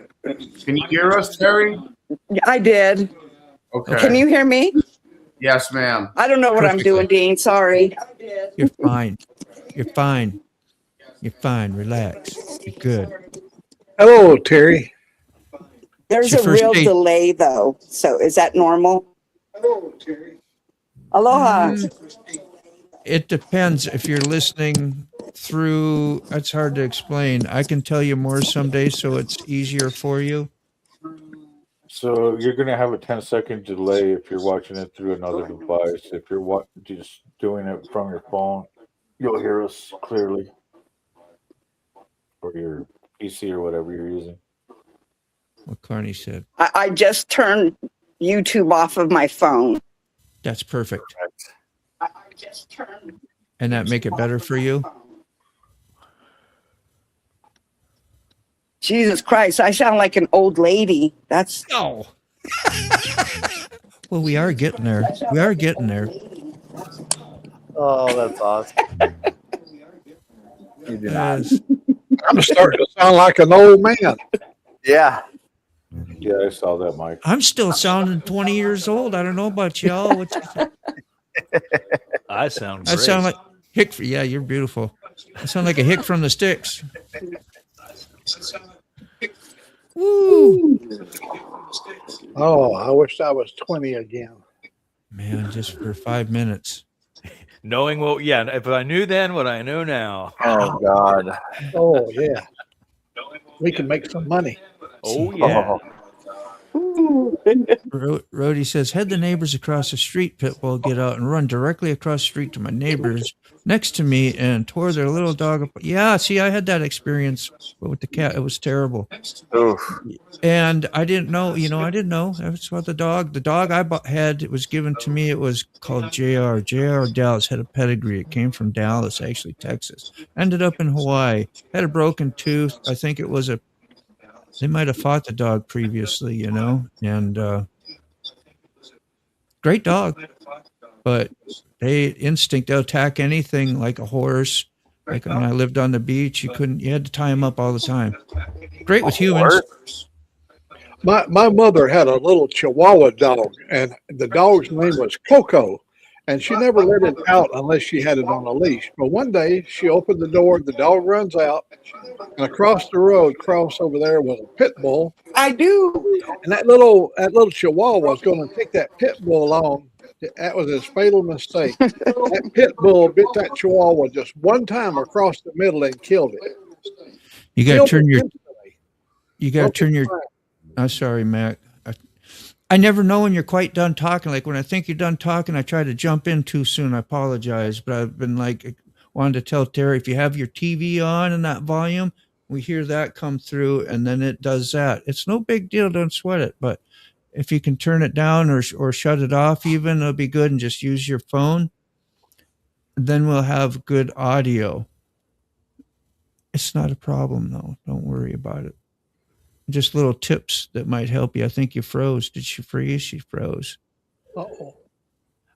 [SPEAKER 2] Can you hear us, Terry?
[SPEAKER 8] I did.
[SPEAKER 2] Okay.
[SPEAKER 8] Can you hear me?
[SPEAKER 2] Yes, ma'am.
[SPEAKER 8] I don't know what I'm
[SPEAKER 1] Perfectly.
[SPEAKER 8] doing, Dean. Sorry.
[SPEAKER 1] You're fine. You're fine. You're fine. Relax. You're good.
[SPEAKER 3] hello, Terry.
[SPEAKER 8] There's
[SPEAKER 1] It's
[SPEAKER 8] a
[SPEAKER 1] your first
[SPEAKER 8] real
[SPEAKER 1] date.
[SPEAKER 8] delay, though. So is that normal?
[SPEAKER 3] Hello, Terry.
[SPEAKER 8] Aloha.
[SPEAKER 1] It depends if you're listening through. It's hard to explain. I can tell you more someday, so it's easier for you.
[SPEAKER 4] So you're going to have a 10-second delay if you're watching it through another device. If you're just doing it from your phone, you'll hear us clearly. Or your PC or whatever you're using.
[SPEAKER 1] What Carney said.
[SPEAKER 8] I just turned YouTube off of my phone.
[SPEAKER 1] That's perfect.
[SPEAKER 8] I just turned.
[SPEAKER 1] And that make it better for you?
[SPEAKER 8] Jesus Christ, I sound like an old lady. That's
[SPEAKER 1] No. Well, we are getting there. We are getting there.
[SPEAKER 6] Oh, that's awesome. You do not.
[SPEAKER 1] Yes.
[SPEAKER 3] I'm starting to sound like an old man.
[SPEAKER 6] Yeah.
[SPEAKER 4] Yeah, I saw that, Mike.
[SPEAKER 1] I'm still sounding 20 years old. I don't know about y'all.
[SPEAKER 5] I sound
[SPEAKER 1] I
[SPEAKER 5] great.
[SPEAKER 1] sound like Hick. Yeah, you're beautiful. I sound like a hick from the sticks. Woo!
[SPEAKER 3] Oh, I wish I was 20 again.
[SPEAKER 1] Man, just for 5 minutes.
[SPEAKER 5] Knowing what, yeah, if I knew then what I know now.
[SPEAKER 6] Oh God.
[SPEAKER 3] Oh, yeah. We can make some money.
[SPEAKER 5] Oh, yeah.
[SPEAKER 1] Rhodey says, had the neighbors across the street pit bull get out and run directly across the street to my neighbors next to me and tore their little dog apart. Yeah, see, I had that experience with the cat. It was terrible.
[SPEAKER 6] Oof.
[SPEAKER 1] And I didn't know, I didn't know. That's what the dog I had, it was given to me. It was called JR. JR Dallas had a pedigree. It came from Dallas, actually, Texas. Ended up in Hawaii. Had a broken tooth. I think it was they might have fought the dog previously, and great dog. But they'll attack anything like a horse. Like when I lived on the beach, you had to tie him up all the time. Great with humans.
[SPEAKER 3] My mother had a little Chihuahua dog, and the dog's name was Coco, and she never let it out unless she had it on a leash. But one day she opened the door, the dog runs out, and across the road, over there was a pit bull.
[SPEAKER 8] I do.
[SPEAKER 3] And that little Chihuahua was going to take that pit bull along. That was his fatal mistake. That pit bull bit that Chihuahua just one time across the middle and killed it.
[SPEAKER 1] You got to turn your.
[SPEAKER 3] Right.
[SPEAKER 1] I'm sorry, Mac. I never know when you're quite done talking. Like when I think you're done talking, I try to jump in too soon. I apologize, but I've been wanted to tell Terry, if you have your TV on and that volume, we hear that come through, and then it does that. It's no big deal. Don't sweat it. But if you can turn it down or shut it off, even it'll be good, and just use your phone. Then we'll have good audio. It's not a problem, though. Don't worry about it. Just little tips that might help you. I think you froze. Did she freeze? She froze.
[SPEAKER 3] Uh-oh.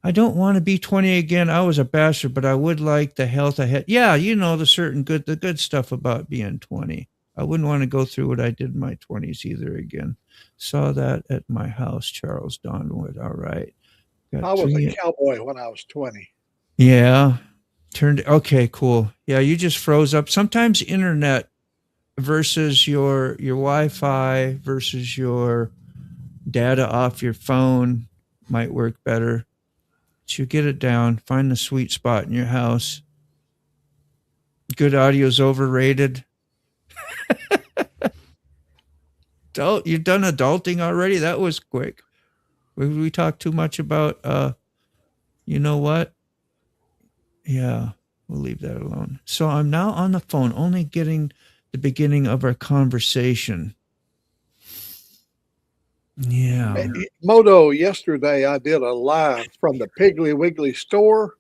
[SPEAKER 1] I don't want to be 20 again. I was a bastard, but I would like the health I had. Yeah, the good stuff about being 20. I wouldn't want to go through what I did in my 20s either again. Saw that at my house, Charles Donwood. All right.
[SPEAKER 3] I was a cowboy when I was 20.
[SPEAKER 1] Yeah. Okay, cool. Yeah, you just froze up. Sometimes internet versus your Wi-Fi versus your data off your phone might work better. But you get it down, find the sweet spot in your house. Good audio's overrated. You've done adulting already? That was quick. We talked too much about you know what? Yeah, we'll leave that alone. So I'm now on the phone, only getting the beginning of our conversation. Yeah.
[SPEAKER 3] Moto, yesterday I did a live from the Piggly Wiggly store.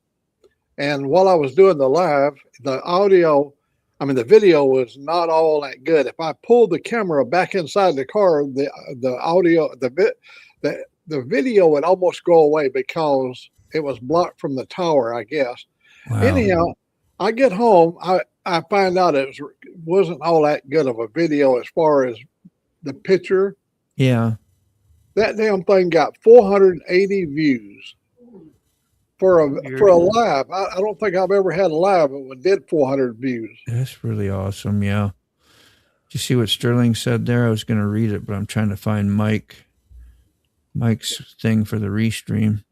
[SPEAKER 3] And while I was doing the live, the video was not all that good. If I pulled the camera back inside the car, the audio, the video would almost go away because it was blocked from the tower, I guess.
[SPEAKER 1] Wow.
[SPEAKER 3] Anyhow, I get home, I find out it wasn't all that good of a video as far as the picture.
[SPEAKER 1] Yeah.
[SPEAKER 3] That damn thing got 480 views for a live. I don't think I've ever had a live that did 400 views.
[SPEAKER 1] That's really awesome. Yeah. Did you see what Sterling said there? I was going to read it, but I'm trying to find Mike's thing for the restream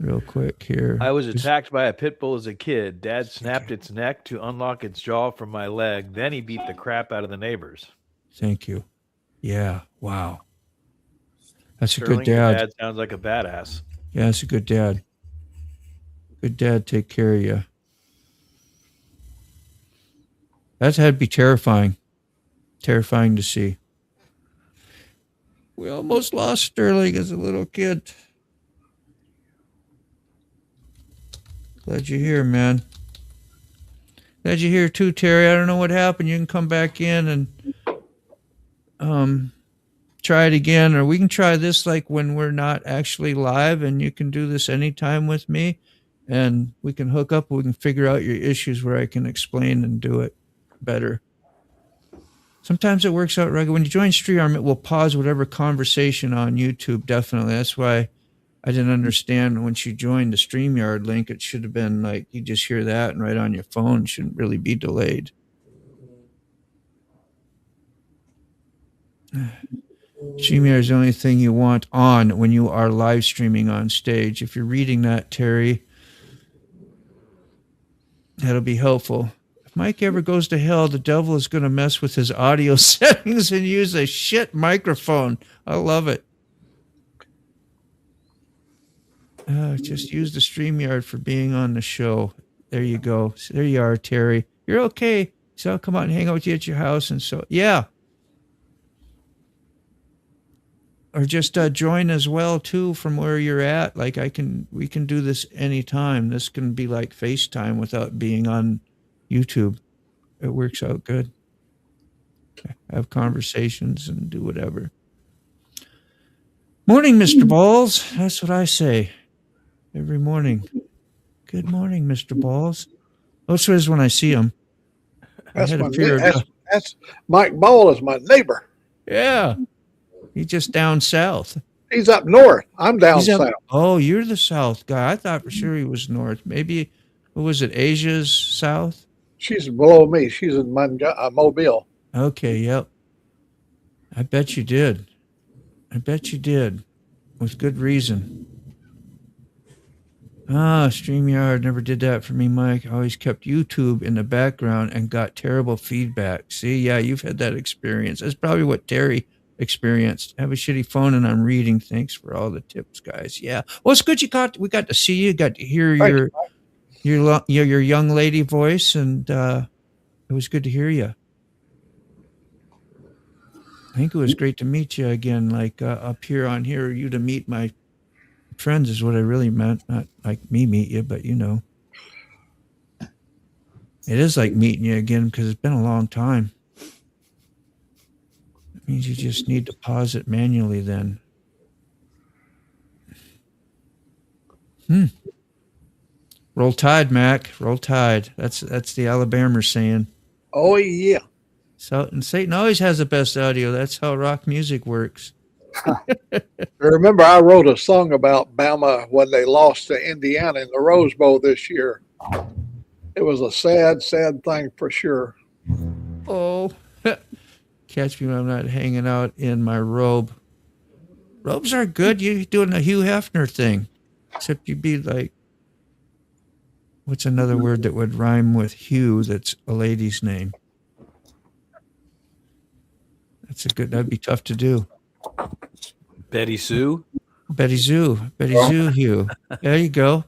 [SPEAKER 1] real quick here.
[SPEAKER 5] I was attacked by a pit bull as a kid. Dad snapped its neck to unlock its jaw from my leg. Then he beat the crap out of the neighbors.
[SPEAKER 1] Thank you. Yeah. Wow. That's
[SPEAKER 5] Sterling,
[SPEAKER 1] a good dad.
[SPEAKER 5] Your dad sounds like a badass.
[SPEAKER 1] Yeah, that's a good dad. Good dad, take care of you. That had to be terrifying. Terrifying to see. We almost lost Sterling as a little kid. Glad you're here, man. Glad you're here too, Terry. I don't know what happened. You can come back in and try it again, or we can try this like when we're not actually live, and you can do this anytime with me, and we can hook up. We can figure out your issues where I can explain and do it better. Sometimes it works out right. When you join StreamYard, it will pause whatever conversation on YouTube. Definitely. That's why I didn't understand when she joined the StreamYard link. It should have been like you just hear that and right on your phone. It shouldn't really be delayed. StreamYard is the only thing you want on when you are live streaming on stage. If you're reading that, Terry, that'll be helpful. If Mike ever goes to hell, the devil is going to mess with his audio settings and use a shit microphone. I love it. Just use the StreamYard for being on the show. There you go. There you are, Terry. You're okay. So I'll come out and hang out with you at your house. And so, yeah. Or just join as well too from where you're at. Like we can do this anytime. This can be like FaceTime without being on YouTube. It works out good. Have conversations and do whatever. Morning, Mr. Balls. That's what I say every morning. Good morning, Mr. Balls. That's what it is when I see him.
[SPEAKER 3] That's Mike Ball is my neighbor.
[SPEAKER 1] Yeah. He's just down south.
[SPEAKER 3] He's up north. I'm down south.
[SPEAKER 1] Oh, you're the south guy. I thought for sure he was north. Maybe, what was it, Asia's south?
[SPEAKER 3] She's below me. She's in Mobile.
[SPEAKER 1] Okay, yep. I bet you did. With good reason. StreamYard never did that for me, Mike. I always kept YouTube in the background and got terrible feedback. See, yeah, you've had that experience. That's probably what Terry experienced. I have a shitty phone and I'm reading. Thanks for all the tips, guys. Yeah. Well, it's good we got to see you, got to hear your young lady voice, and it was good to hear you. I think it was great to meet you again, like up here on here. You to meet my friends is what I really meant. Not like me meet you, but you know. It is like meeting you again because it's been a long time. It means you just need to pause it manually then. Roll Tide, Mac. Roll Tide. That's the Alabama saying.
[SPEAKER 3] Oh, yeah.
[SPEAKER 1] So, and Satan always has the best audio. That's how rock music works.
[SPEAKER 3] Remember, I wrote a song about Bama when they lost to Indiana in the Rose Bowl this year. It was a sad, sad thing for sure.
[SPEAKER 1] Oh, catch me when I'm not hanging out in my robe. Robes are good. You're doing a Hugh Hefner thing, except you'd be like, what's another word that would rhyme with Hugh that's a lady's name? That'd be tough to do.
[SPEAKER 5] Betty Sue?
[SPEAKER 1] Betty Zoo, Hugh. There you go.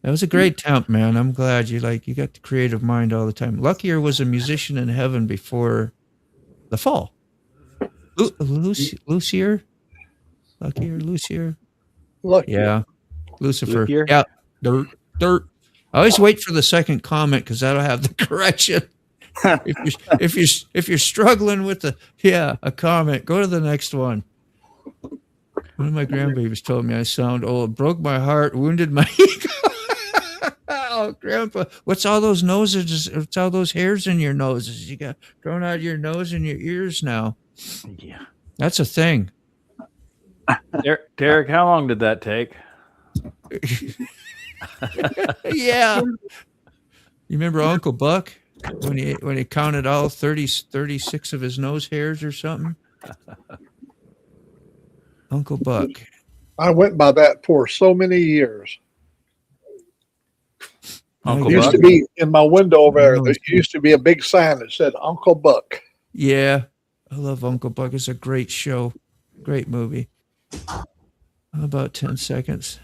[SPEAKER 1] That was a great temp, man. I'm glad you got the creative mind all the time. Luckier was a musician in heaven before the fall. Lucier? Luckier? Yeah. Lucifer.
[SPEAKER 5] Luckier?
[SPEAKER 1] Yeah. Dirt. I always wait for the second comment because that'll have the correction. if you're struggling with a comment, go to the next one. One of my grandbabies told me I sound old. It broke my heart, wounded my ego. Oh, Grandpa, what's all those noses? What's all those hairs in your noses? You got growing out of your nose and your ears now.
[SPEAKER 5] Yeah,
[SPEAKER 1] that's a thing.
[SPEAKER 5] Derek, how long did that take?
[SPEAKER 1] Yeah. You remember Uncle Buck when he counted all 36 of his nose hairs or something? Uncle Buck.
[SPEAKER 3] I went by that for so many years.
[SPEAKER 5] Uncle
[SPEAKER 3] It used to be in my window over there. There used to be a big sign that said Uncle Buck.
[SPEAKER 1] Yeah. I love Uncle Buck. It's a great show. Great movie. About 10 seconds.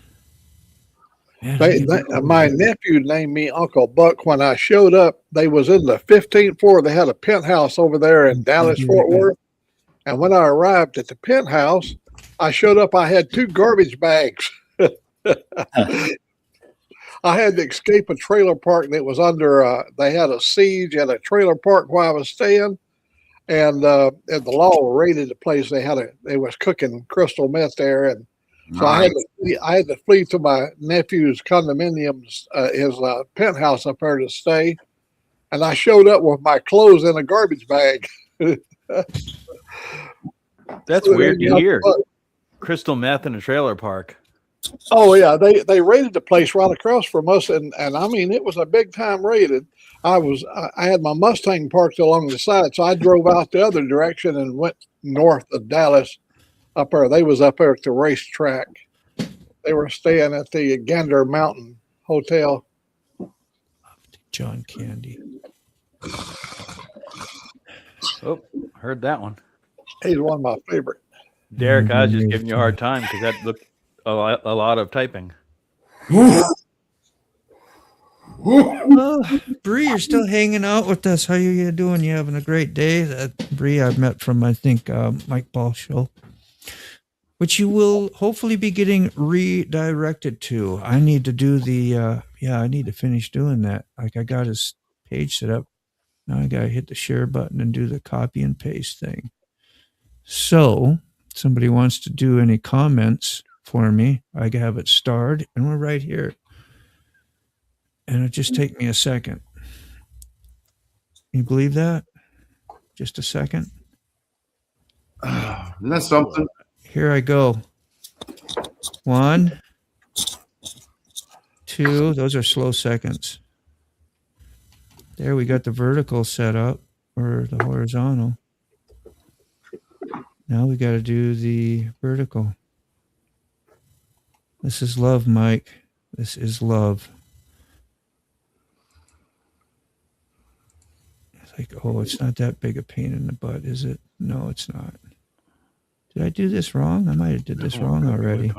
[SPEAKER 3] Man, my nephew named me Uncle Buck when I showed up. They was in the 15th floor. They had a penthouse over there in Dallas, Fort Worth. And when I arrived at the penthouse, I showed up. I had 2 garbage bags. I had to escape a trailer park that was under, they had a siege at a trailer park where I was staying. and the law raided the place. They was cooking crystal meth there, and so I had to flee to my nephew's condominium's his penthouse up there to stay, and I showed up with my clothes in a garbage bag.
[SPEAKER 5] That's weird to hear. Crystal meth in a trailer park.
[SPEAKER 3] Oh yeah, they raided the place right across from us, and I mean it was a big time raid. I had my Mustang parked along the side, so I drove out the other direction and went north of Dallas. Up there, they was up there at the racetrack. They were staying at the Gander Mountain Hotel.
[SPEAKER 1] John Candy.
[SPEAKER 5] Oh, heard that one.
[SPEAKER 3] He's one of my favorite.
[SPEAKER 5] Derek, I was just giving you a hard time because that looked a lot of typing.
[SPEAKER 1] Bree, you're still hanging out with us. How you doing? You having a great day? Bree, I've met from, I think, Mike Ball show, which you will hopefully be getting redirected to. I need to do the, I need to finish doing that. Like I got his page set up. Now I got to hit the share button and do the copy and paste thing. So somebody wants to do any comments for me. I have it starred and we're right here. And it'll just take me a second. You believe that? Just a second.
[SPEAKER 2] Isn't that something?
[SPEAKER 1] Here I go. 1, 2. Those are slow seconds. There we got the vertical set up, or the horizontal. Now we got to do the vertical. This is love, Mike. This is love. It's like, oh, it's not that big a pain in the butt, is it? No, it's not. Did I do this wrong? I might have did this wrong already.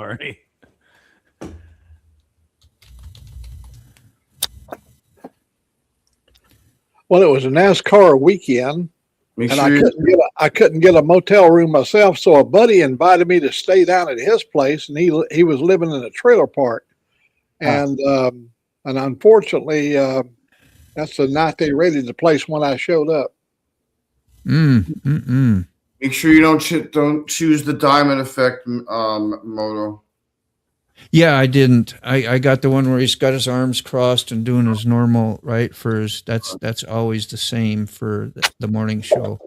[SPEAKER 3] Well, it was a NASCAR weekend,
[SPEAKER 2] Make
[SPEAKER 3] and
[SPEAKER 2] sure
[SPEAKER 3] I couldn't get a motel room myself. So a buddy invited me to stay down at his place, and he was living in a trailer park, and unfortunately, that's the night they raided the place when I showed up.
[SPEAKER 2] make sure you don't choose the diamond effect, Moto.
[SPEAKER 1] Yeah, I didn't. I got the one where he's got his arms crossed and doing his normal, right? For his, that's always the same for the morning show.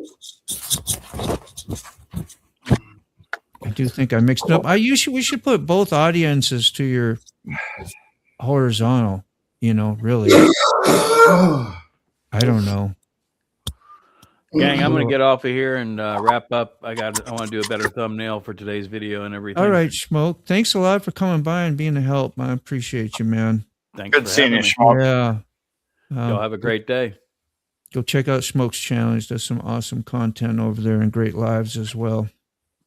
[SPEAKER 1] I do think I mixed it up. We should put both audiences to your horizontal, really. I don't know.
[SPEAKER 5] Gang, I'm going to get off of here and wrap up. I want to do a better thumbnail for today's video and everything.
[SPEAKER 1] All right, Smoke. Thanks a lot for coming by and being a help. I appreciate you, man.
[SPEAKER 6] Thanks. Good seeing you, Smoke.
[SPEAKER 1] Yeah.
[SPEAKER 5] Y'all have a great day.
[SPEAKER 1] Go check out Smoke's channel. He does some awesome content over there and great lives as well.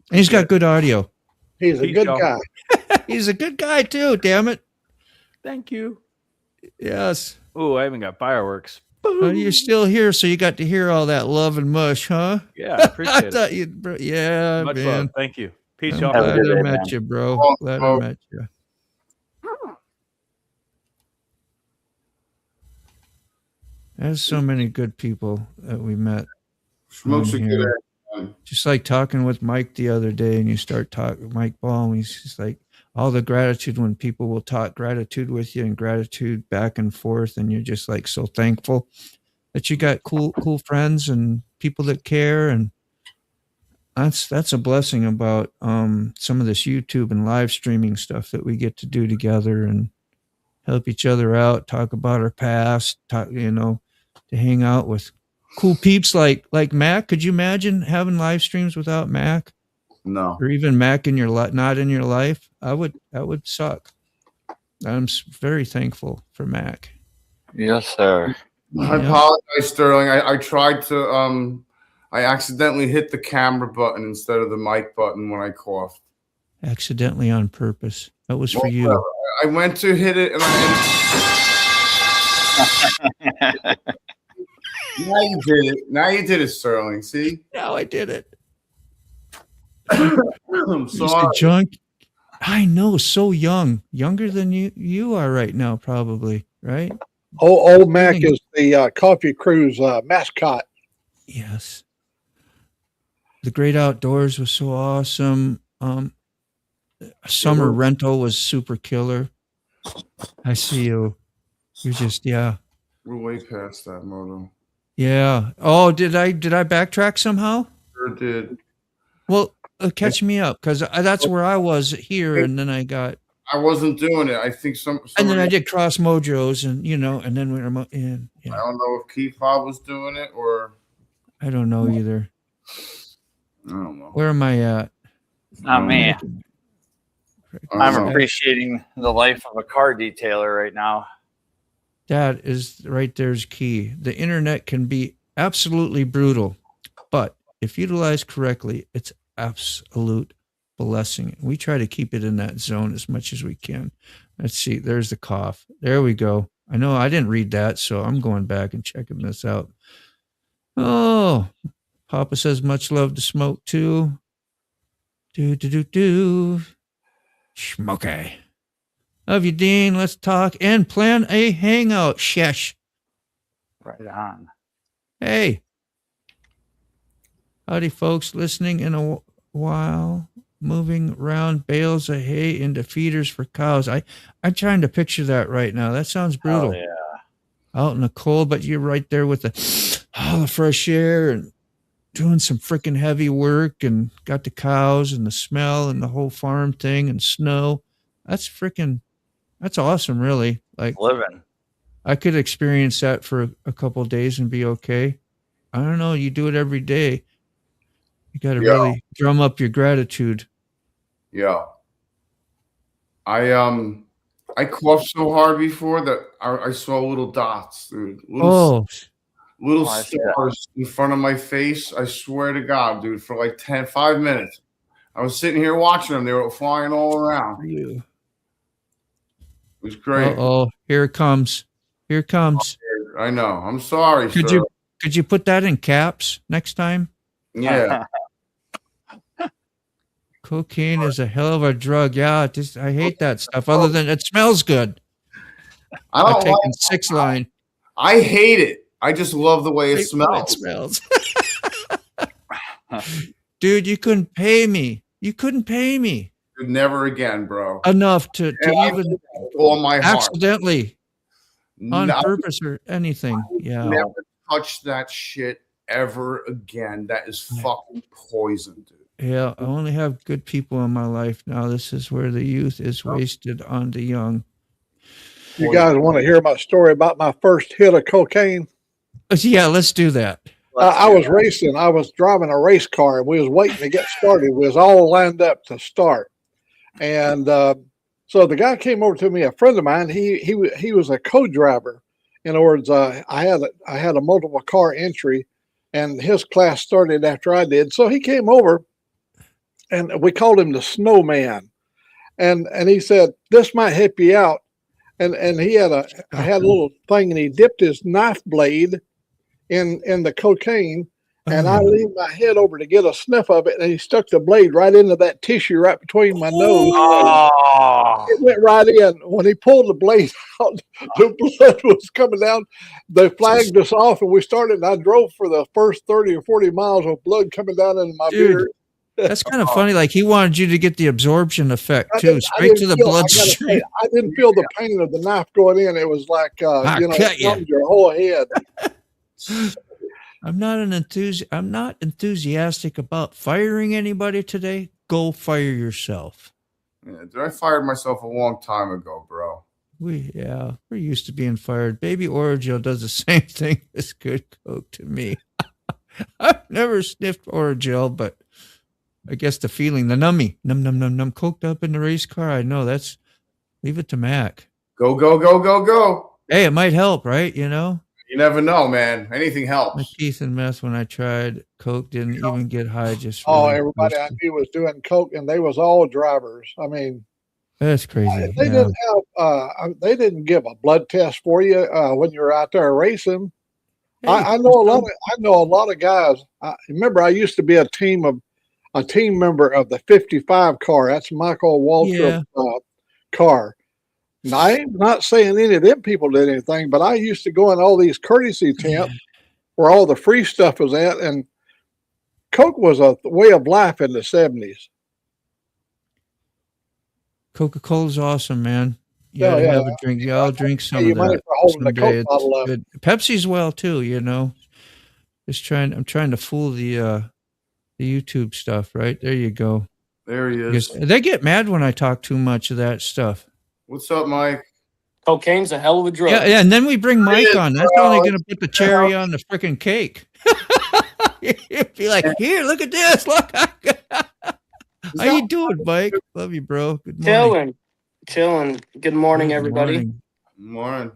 [SPEAKER 1] And he's got good audio.
[SPEAKER 3] He's a good guy.
[SPEAKER 1] He's a good guy too, damn it.
[SPEAKER 5] Thank you.
[SPEAKER 1] Yes.
[SPEAKER 5] Oh, I haven't got fireworks.
[SPEAKER 1] You're still here, so you got to hear all that love and mush, huh?
[SPEAKER 5] Yeah, I appreciate
[SPEAKER 1] it. Yeah,
[SPEAKER 5] much
[SPEAKER 1] man.
[SPEAKER 5] love. Thank you. Peace,
[SPEAKER 1] I'm
[SPEAKER 5] y'all.
[SPEAKER 1] glad I met you, bro. Glad I met you. There's so many good people that we met.
[SPEAKER 2] Smoke's a good guy.
[SPEAKER 1] Just like talking with Mike the other day, and you start talking Mike Ball, and he's just like all the gratitude when people will talk gratitude with you and gratitude back and forth, and you're just like so thankful that you got cool friends and people that care, and that's a blessing about some of this YouTube and live streaming stuff that we get to do together and help each other out, talk about our past, to hang out with cool peeps like Mac. Could you imagine having live streams without Mac?
[SPEAKER 2] No.
[SPEAKER 1] Or even Mac in your not in your life? That would suck. I'm very thankful for Mac.
[SPEAKER 6] Yes, sir.
[SPEAKER 2] I apologize, Sterling. I tried to I accidentally hit the camera button instead of the mic button when I coughed.
[SPEAKER 1] Accidentally on purpose. That was for you.
[SPEAKER 2] I went to hit it and now you did it. Now you did it, Sterling. See?
[SPEAKER 1] Now I did it.
[SPEAKER 2] I'm sorry.
[SPEAKER 1] Junk. I know, so young. Younger than you are right now, probably, right?
[SPEAKER 3] Old Mac is the Coffee Crew's mascot.
[SPEAKER 1] Yes. the great outdoors was so awesome. Summer rental was super killer. I see you. You're just
[SPEAKER 2] We're way past that, Moto.
[SPEAKER 1] yeah. Oh, did I backtrack somehow?
[SPEAKER 2] Sure did.
[SPEAKER 1] Well, catch me up because that's where I was here, and then I got.
[SPEAKER 2] I wasn't doing it. I think
[SPEAKER 1] And then
[SPEAKER 2] somebody,
[SPEAKER 1] I did Cross Mojos, and and then we were in.
[SPEAKER 2] I
[SPEAKER 1] Yeah,
[SPEAKER 2] don't know if Keith Bob was doing it or
[SPEAKER 1] I don't know either.
[SPEAKER 2] I don't know.
[SPEAKER 1] Where am I at?
[SPEAKER 6] Not me.
[SPEAKER 2] I don't
[SPEAKER 6] I'm
[SPEAKER 2] know.
[SPEAKER 6] appreciating the life of a car detailer right now.
[SPEAKER 1] That is right there's key. The internet can be absolutely brutal, but if utilized correctly, it's absolute blessing. We try to keep it in that zone as much as we can. Let's see. There's the cough. There we go. I know I didn't read that, so I'm going back and checking this out. Oh, Papa says much love to Smoke too. Do. Smokey. Love you, Dean. Let's talk and plan a hangout. Shesh.
[SPEAKER 6] Right on.
[SPEAKER 1] Hey. Howdy, folks. Listening in a while. Moving around bales of hay into feeders for cows. I'm trying to picture that right now. That sounds brutal.
[SPEAKER 6] Oh, yeah.
[SPEAKER 1] Out in the cold, but you're right there with the fresh air and doing some freaking heavy work and got the cows and the smell and the whole farm thing and snow. That's awesome, really. Like
[SPEAKER 6] Living.
[SPEAKER 1] I could experience that for a couple of days and be okay. I don't know. You do it every day. You got to really drum up your gratitude.
[SPEAKER 2] Yeah. I coughed so hard before that I saw little dots, dude. Little stars in front of my face. I swear to God, dude, for like 5 minutes. I was sitting here watching them. They were flying all around.
[SPEAKER 1] You.
[SPEAKER 2] It was great.
[SPEAKER 1] Oh, here it comes. Here it comes.
[SPEAKER 2] I know. I'm sorry,
[SPEAKER 1] Could
[SPEAKER 2] sir.
[SPEAKER 1] you put that in caps next time?
[SPEAKER 2] Yeah.
[SPEAKER 1] Cocaine is a hell of a drug. Yeah, I hate that stuff. Other than it smells good.
[SPEAKER 2] I'm
[SPEAKER 1] taking 6-line.
[SPEAKER 2] I hate it. I just love the way it smells.
[SPEAKER 1] Dude, you couldn't pay me. You couldn't pay me
[SPEAKER 2] Never again, bro.
[SPEAKER 1] enough to even
[SPEAKER 2] all my heart.
[SPEAKER 1] accidentally on purpose or anything. Yeah.
[SPEAKER 2] Never touch that shit ever again. That is fucking poison, dude.
[SPEAKER 1] Yeah, I only have good people in my life now. This is where the youth is wasted on the young.
[SPEAKER 3] You guys want to hear my story about my first hit of cocaine?
[SPEAKER 1] Yeah, let's do that.
[SPEAKER 3] I was racing. I was driving a race car, and we was waiting to get started. We was all lined up to start, and so the guy came over to me. A friend of mine. He was a co-driver. In other words, I had a multiple car entry, and his class started after I did. So he came over, and we called him the Snowman, and he said, "This might help you out." And I had a little thing, and he dipped his knife blade in the cocaine, and I leaned my head over to get a sniff of it, and he stuck the blade right into that tissue right between my nose.
[SPEAKER 6] Oh.
[SPEAKER 3] It went right in. When he pulled the blade out, the blood was coming down. They flagged us off, and we started, and I drove for the first 30 or 40 miles with blood coming down into my beard.
[SPEAKER 1] That's kind of funny. Like he wanted you to get the absorption effect too, straight to the bloodstream.
[SPEAKER 3] I didn't feel the pain of the knife going in. It was like your whole head.
[SPEAKER 1] I'm not enthusiastic about firing anybody today. Go fire yourself.
[SPEAKER 2] Yeah, dude, I fired myself a long time ago, bro.
[SPEAKER 1] We're used to being fired. Baby Oragel does the same thing as good coke to me. I've never sniffed Oragel, but I guess the feeling, the nummy, num, coked up in the race car. I know leave it to Mac.
[SPEAKER 2] Go.
[SPEAKER 1] Hey, it might help, right? You know?
[SPEAKER 2] You never know, man. Anything helps.
[SPEAKER 1] My teeth and meth when I tried coke didn't even get high. Just
[SPEAKER 3] everybody I knew was doing coke, and they was all drivers. I mean,
[SPEAKER 1] that's crazy.
[SPEAKER 3] They didn't have. They didn't give a blood test for you when you were out there racing. Hey, I know a lot of guys. Remember, I used to be a team member of the 55 car. That's Michael Waltrip car. Now, I'm not saying any of them people did anything, but I used to go in all these courtesy tents where all the free stuff was at, and Coke was a way of life in the 70s.
[SPEAKER 1] Coca-Cola's awesome, man. You
[SPEAKER 3] Oh,
[SPEAKER 1] gotta
[SPEAKER 3] yeah.
[SPEAKER 1] have a drink. Yeah, I'll drink
[SPEAKER 3] Pay
[SPEAKER 1] some
[SPEAKER 3] you
[SPEAKER 1] of
[SPEAKER 3] money
[SPEAKER 1] that
[SPEAKER 3] for holding the
[SPEAKER 1] someday.
[SPEAKER 3] Coke bottle
[SPEAKER 1] It's
[SPEAKER 3] up.
[SPEAKER 1] good. Pepsi's well too, I'm trying to fool the YouTube stuff, right? There you go.
[SPEAKER 2] There he
[SPEAKER 1] Because
[SPEAKER 2] is.
[SPEAKER 1] they get mad when I talk too much of that stuff.
[SPEAKER 2] What's up, Mike?
[SPEAKER 9] Cocaine's a hell of a drug.
[SPEAKER 1] Yeah, and then we bring Mike on. That's
[SPEAKER 2] bro.
[SPEAKER 1] only gonna put the cherry on the freaking cake. You'd be like, here, look at this. Look. How you doing, Mike? Love you, bro. Good morning.
[SPEAKER 9] Chilling. Good morning,
[SPEAKER 1] Good
[SPEAKER 9] everybody.
[SPEAKER 1] morning.
[SPEAKER 2] Morning.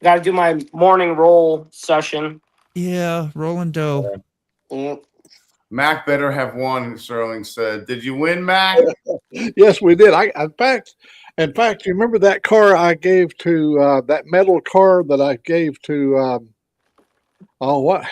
[SPEAKER 9] Got to do my morning roll session.
[SPEAKER 1] Yeah, rolling dough.
[SPEAKER 9] Mm.
[SPEAKER 2] Mac better have won, Sterling said. Did you win, Mac?
[SPEAKER 3] Yes, we did. In fact, you remember that car I gave to that metal car that I gave to what?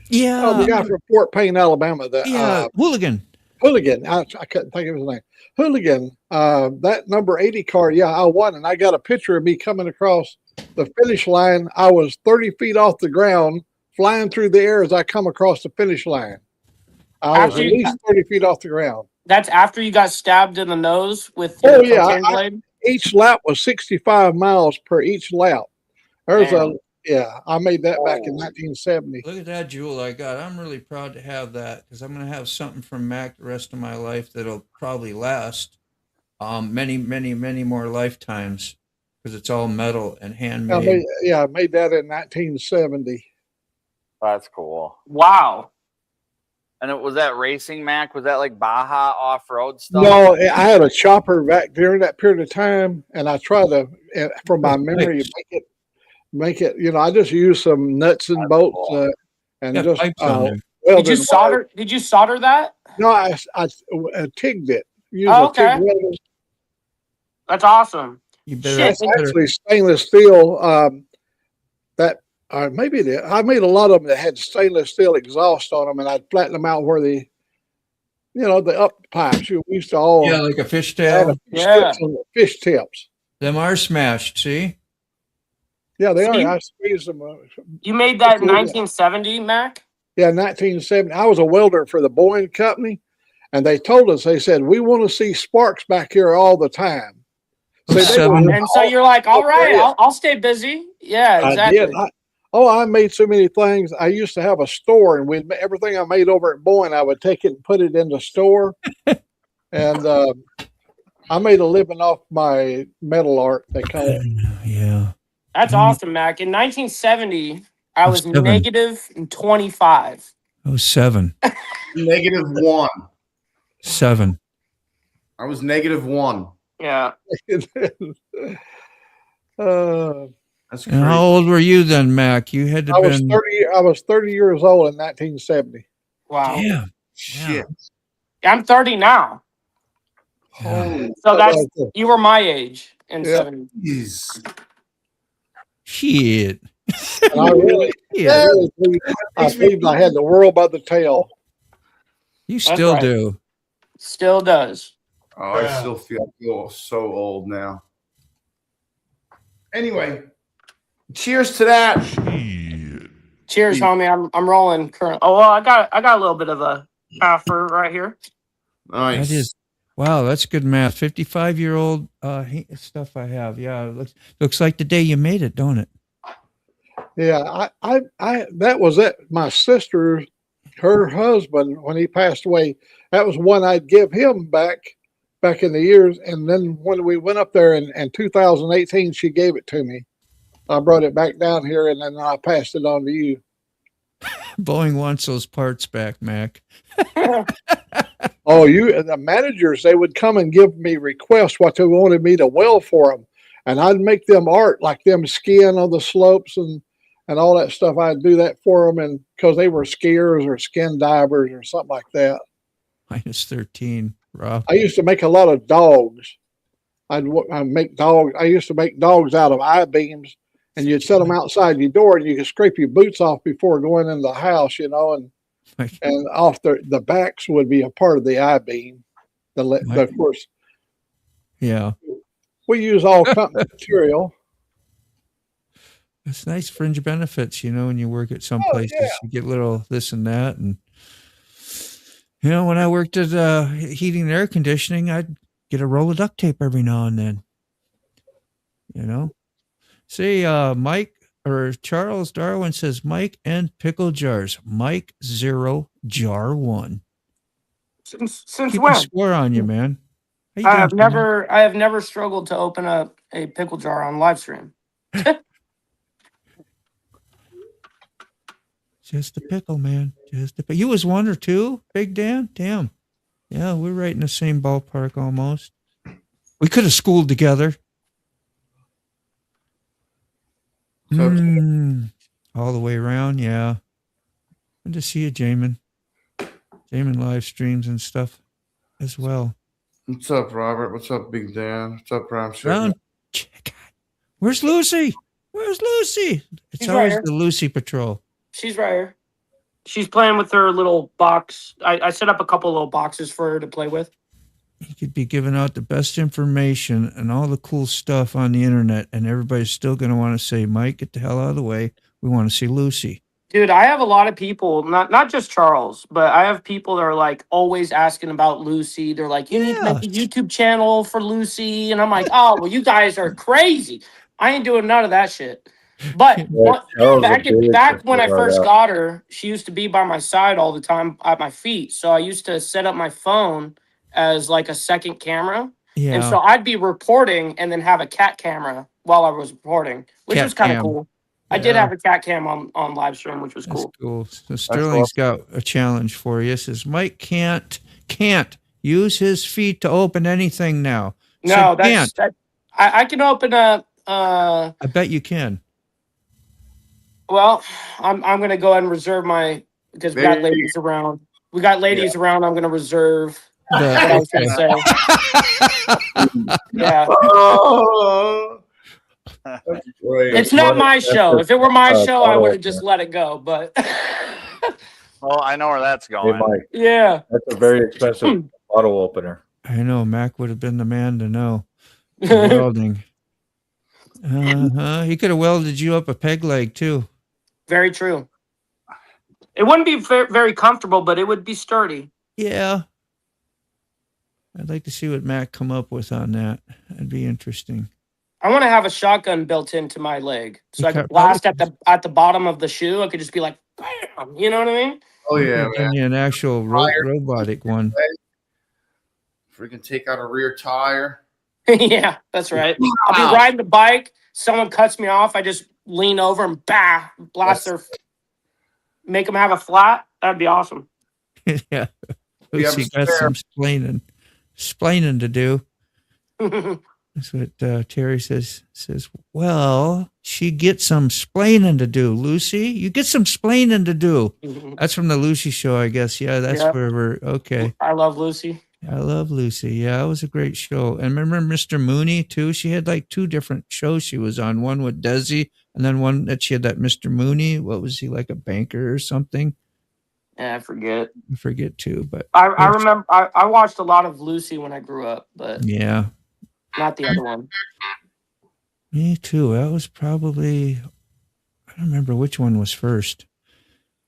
[SPEAKER 1] Yeah.
[SPEAKER 3] Oh, the guy from Fort Payne, Alabama. The
[SPEAKER 1] Hooligan.
[SPEAKER 3] Hooligan. I couldn't think of his name. Hooligan. That number 80 car. Yeah, I won, and I got a picture of me coming across the finish line. I was 30 feet off the ground, flying through the air as I come across the finish line. I was at least 30 feet off the ground.
[SPEAKER 9] That's after you got stabbed in the nose with your cocaine blade?
[SPEAKER 3] Each lap was 65 miles per each lap. I made that back in 1970.
[SPEAKER 1] Look at that jewel I got. I'm really proud to have that because I'm going to have something from Mac the rest of my life that'll probably last many, many, many more lifetimes because it's all metal and handmade.
[SPEAKER 3] I made that in 1970.
[SPEAKER 6] That's cool.
[SPEAKER 9] Wow.
[SPEAKER 6] And was that racing, Mac? Was that like Baja off-road stuff?
[SPEAKER 3] No, I had a chopper back during that period of time, and I tried to, from my memory, make it. I just used some nuts and bolts and just
[SPEAKER 9] Did you solder? Did you solder that?
[SPEAKER 3] No, I tigged it.
[SPEAKER 9] Okay. That's awesome.
[SPEAKER 3] That's actually stainless steel. Maybe it is. I made a lot of them that had stainless steel exhaust on them, and I'd flatten them out where the up pipes. We used to all
[SPEAKER 1] like a fishtail.
[SPEAKER 3] Fish tips.
[SPEAKER 1] Them are smashed. See.
[SPEAKER 3] Yeah, they are. I squeezed them.
[SPEAKER 9] You made that in 1970, Mac?
[SPEAKER 3] Yeah, 1970. I was a welder for the Boeing company, and they told us, they said, we want to see sparks back here all the time.
[SPEAKER 9] And so you're like, all right, I'll stay busy. Yeah, exactly.
[SPEAKER 3] I did. I made so many things. I used to have a store, and everything I made over at Boeing, I would take it and put it in the store. And I made a living off my metal art, they call it.
[SPEAKER 1] Yeah.
[SPEAKER 9] That's awesome, Mac. In 1970, I was negative 25.
[SPEAKER 1] I was 7.
[SPEAKER 2] -1.
[SPEAKER 1] 7.
[SPEAKER 2] I was -1.
[SPEAKER 9] Yeah.
[SPEAKER 2] That's crazy.
[SPEAKER 1] And how old were you then, Mac? You had to
[SPEAKER 3] I was 30 years old in 1970.
[SPEAKER 9] Wow.
[SPEAKER 1] Yeah.
[SPEAKER 2] Shit.
[SPEAKER 9] I'm 30 now.
[SPEAKER 2] Holy
[SPEAKER 9] So you were my age in 70.
[SPEAKER 1] Shit.
[SPEAKER 3] And I believed I had the world by the tail.
[SPEAKER 1] You still do.
[SPEAKER 9] Still does.
[SPEAKER 2] Oh, I still feel so old now. Anyway, cheers to that.
[SPEAKER 9] Cheers, homie. I'm rolling current. Oh well, I got a little bit of a offer right here.
[SPEAKER 2] Nice.
[SPEAKER 1] That is, wow, that's good math. 55-year-old stuff I have. Yeah, looks like the day you made it, don't it?
[SPEAKER 3] Yeah, I that was it. My sister, her husband, when he passed away, that was one I'd give him back in the years. And then when we went up there in 2018, she gave it to me. I brought it back down here, and then I passed it on to you.
[SPEAKER 1] Boeing wants those parts back, Mac.
[SPEAKER 3] Oh, the managers, they would come and give me requests what they wanted me to weld for them. And I'd make them art, like them skiing on the slopes and all that stuff. I'd do that for them, and because they were skiers or skin divers or something like that.
[SPEAKER 1] -13, Rob.
[SPEAKER 3] I used to make a lot of dogs. I'd make dogs. I used to make dogs out of I-beams, and you'd set them outside your door, and you could scrape your boots off before going in the house, and off the backs would be a part of the I-beam. Of course.
[SPEAKER 1] Yeah.
[SPEAKER 3] We use all company material.
[SPEAKER 1] It's nice fringe benefits, when you work at some places. You get little this and that, and when I worked at heating and air conditioning, I'd get a roll of duct tape every now and then. See, Mike or Charles Darwin says Mike and pickle jars. Mike 0, jar 1.
[SPEAKER 9] Since
[SPEAKER 1] Keeping
[SPEAKER 9] when?
[SPEAKER 1] score on you, man. How you
[SPEAKER 9] I
[SPEAKER 1] doing,
[SPEAKER 9] have
[SPEAKER 1] man?
[SPEAKER 9] never struggled to open up a pickle jar on live stream.
[SPEAKER 1] Just a pickle, man. Just a pickle. You was 1 or 2, Big Dan? Damn. Yeah, we're right in the same ballpark almost. We could have schooled together. All the way around, yeah. Good to see you, Jamin. Jamin live streams and stuff as well.
[SPEAKER 2] What's up, Robert? What's up, Big Dan? What's up, Ram?
[SPEAKER 1] Round. Where's Lucy? Where's Lucy? It's
[SPEAKER 9] She's
[SPEAKER 1] always
[SPEAKER 9] right here.
[SPEAKER 1] the Lucy Patrol.
[SPEAKER 9] She's right here. She's playing with her little box. I set up a couple little boxes for her to play with.
[SPEAKER 1] You could be giving out the best information and all the cool stuff on the internet, and everybody's still going to want to say, Mike, get the hell out of the way. We want to see Lucy.
[SPEAKER 9] Dude, I have a lot of people, not just Charles, but I have people that are like always asking about Lucy. They're like, you need to make a YouTube channel for Lucy. And I'm like, oh, well, you guys are crazy. I ain't doing none of that shit. But back when I first got her, she used to be by my side all the time at my feet. So I used to set up my phone as like a second camera.
[SPEAKER 1] Yeah.
[SPEAKER 9] And so I'd be reporting and then have a cat camera while I was reporting, which was kind of cool. I did have a cat cam on live stream, which was cool.
[SPEAKER 1] Cool. So Sterling's got a challenge for you. It says Mike can't use his feet to open anything now.
[SPEAKER 9] No, I can open a.
[SPEAKER 1] I bet you can.
[SPEAKER 9] Well, I'm gonna go ahead and reserve my because we got ladies around. We got ladies around. I'm gonna reserve. What I was gonna say. Yeah. It's not my show. If it were my show, I would have just let it go. But
[SPEAKER 6] well, I know where that's going.
[SPEAKER 4] Hey, Mike,
[SPEAKER 9] yeah,
[SPEAKER 4] that's a very expensive bottle opener.
[SPEAKER 1] I know Mac would have been the man to know. Welding. He could have welded you up a peg leg too.
[SPEAKER 9] Very true. It wouldn't be very comfortable, but it would be sturdy.
[SPEAKER 1] Yeah. I'd like to see what Mac come up with on that. That'd be interesting.
[SPEAKER 9] I want to have a shotgun built into my leg, so I could blast at the bottom of the shoe. I could just be like, bam, you know what I mean?
[SPEAKER 2] Oh yeah, man.
[SPEAKER 1] An actual robotic one.
[SPEAKER 2] Freaking take out a rear tire.
[SPEAKER 9] Yeah, that's right. I'll be riding the bike. Someone cuts me off. I just lean over and blast make them have a flat. That'd be awesome.
[SPEAKER 1] Yeah. Lucy got some splaining to do. That's what Terry says. Well, she gets some splaining to do, Lucy. You get some splaining to do. That's from the Lucy show, I guess. Yeah, that's where we're okay.
[SPEAKER 9] I love Lucy.
[SPEAKER 1] I love Lucy. Yeah, it was a great show. And remember Mr. Mooney, too? She had like 2 different shows she was on. One with Desi, and then one that she had that Mr. Mooney. What was he, like a banker or something?
[SPEAKER 9] Yeah, I forget.
[SPEAKER 1] I forget, too. But
[SPEAKER 9] I remember I watched a lot of Lucy when I grew up, but
[SPEAKER 1] yeah.
[SPEAKER 9] Not the other one.
[SPEAKER 1] Me too. That was probably, I don't remember which one was first.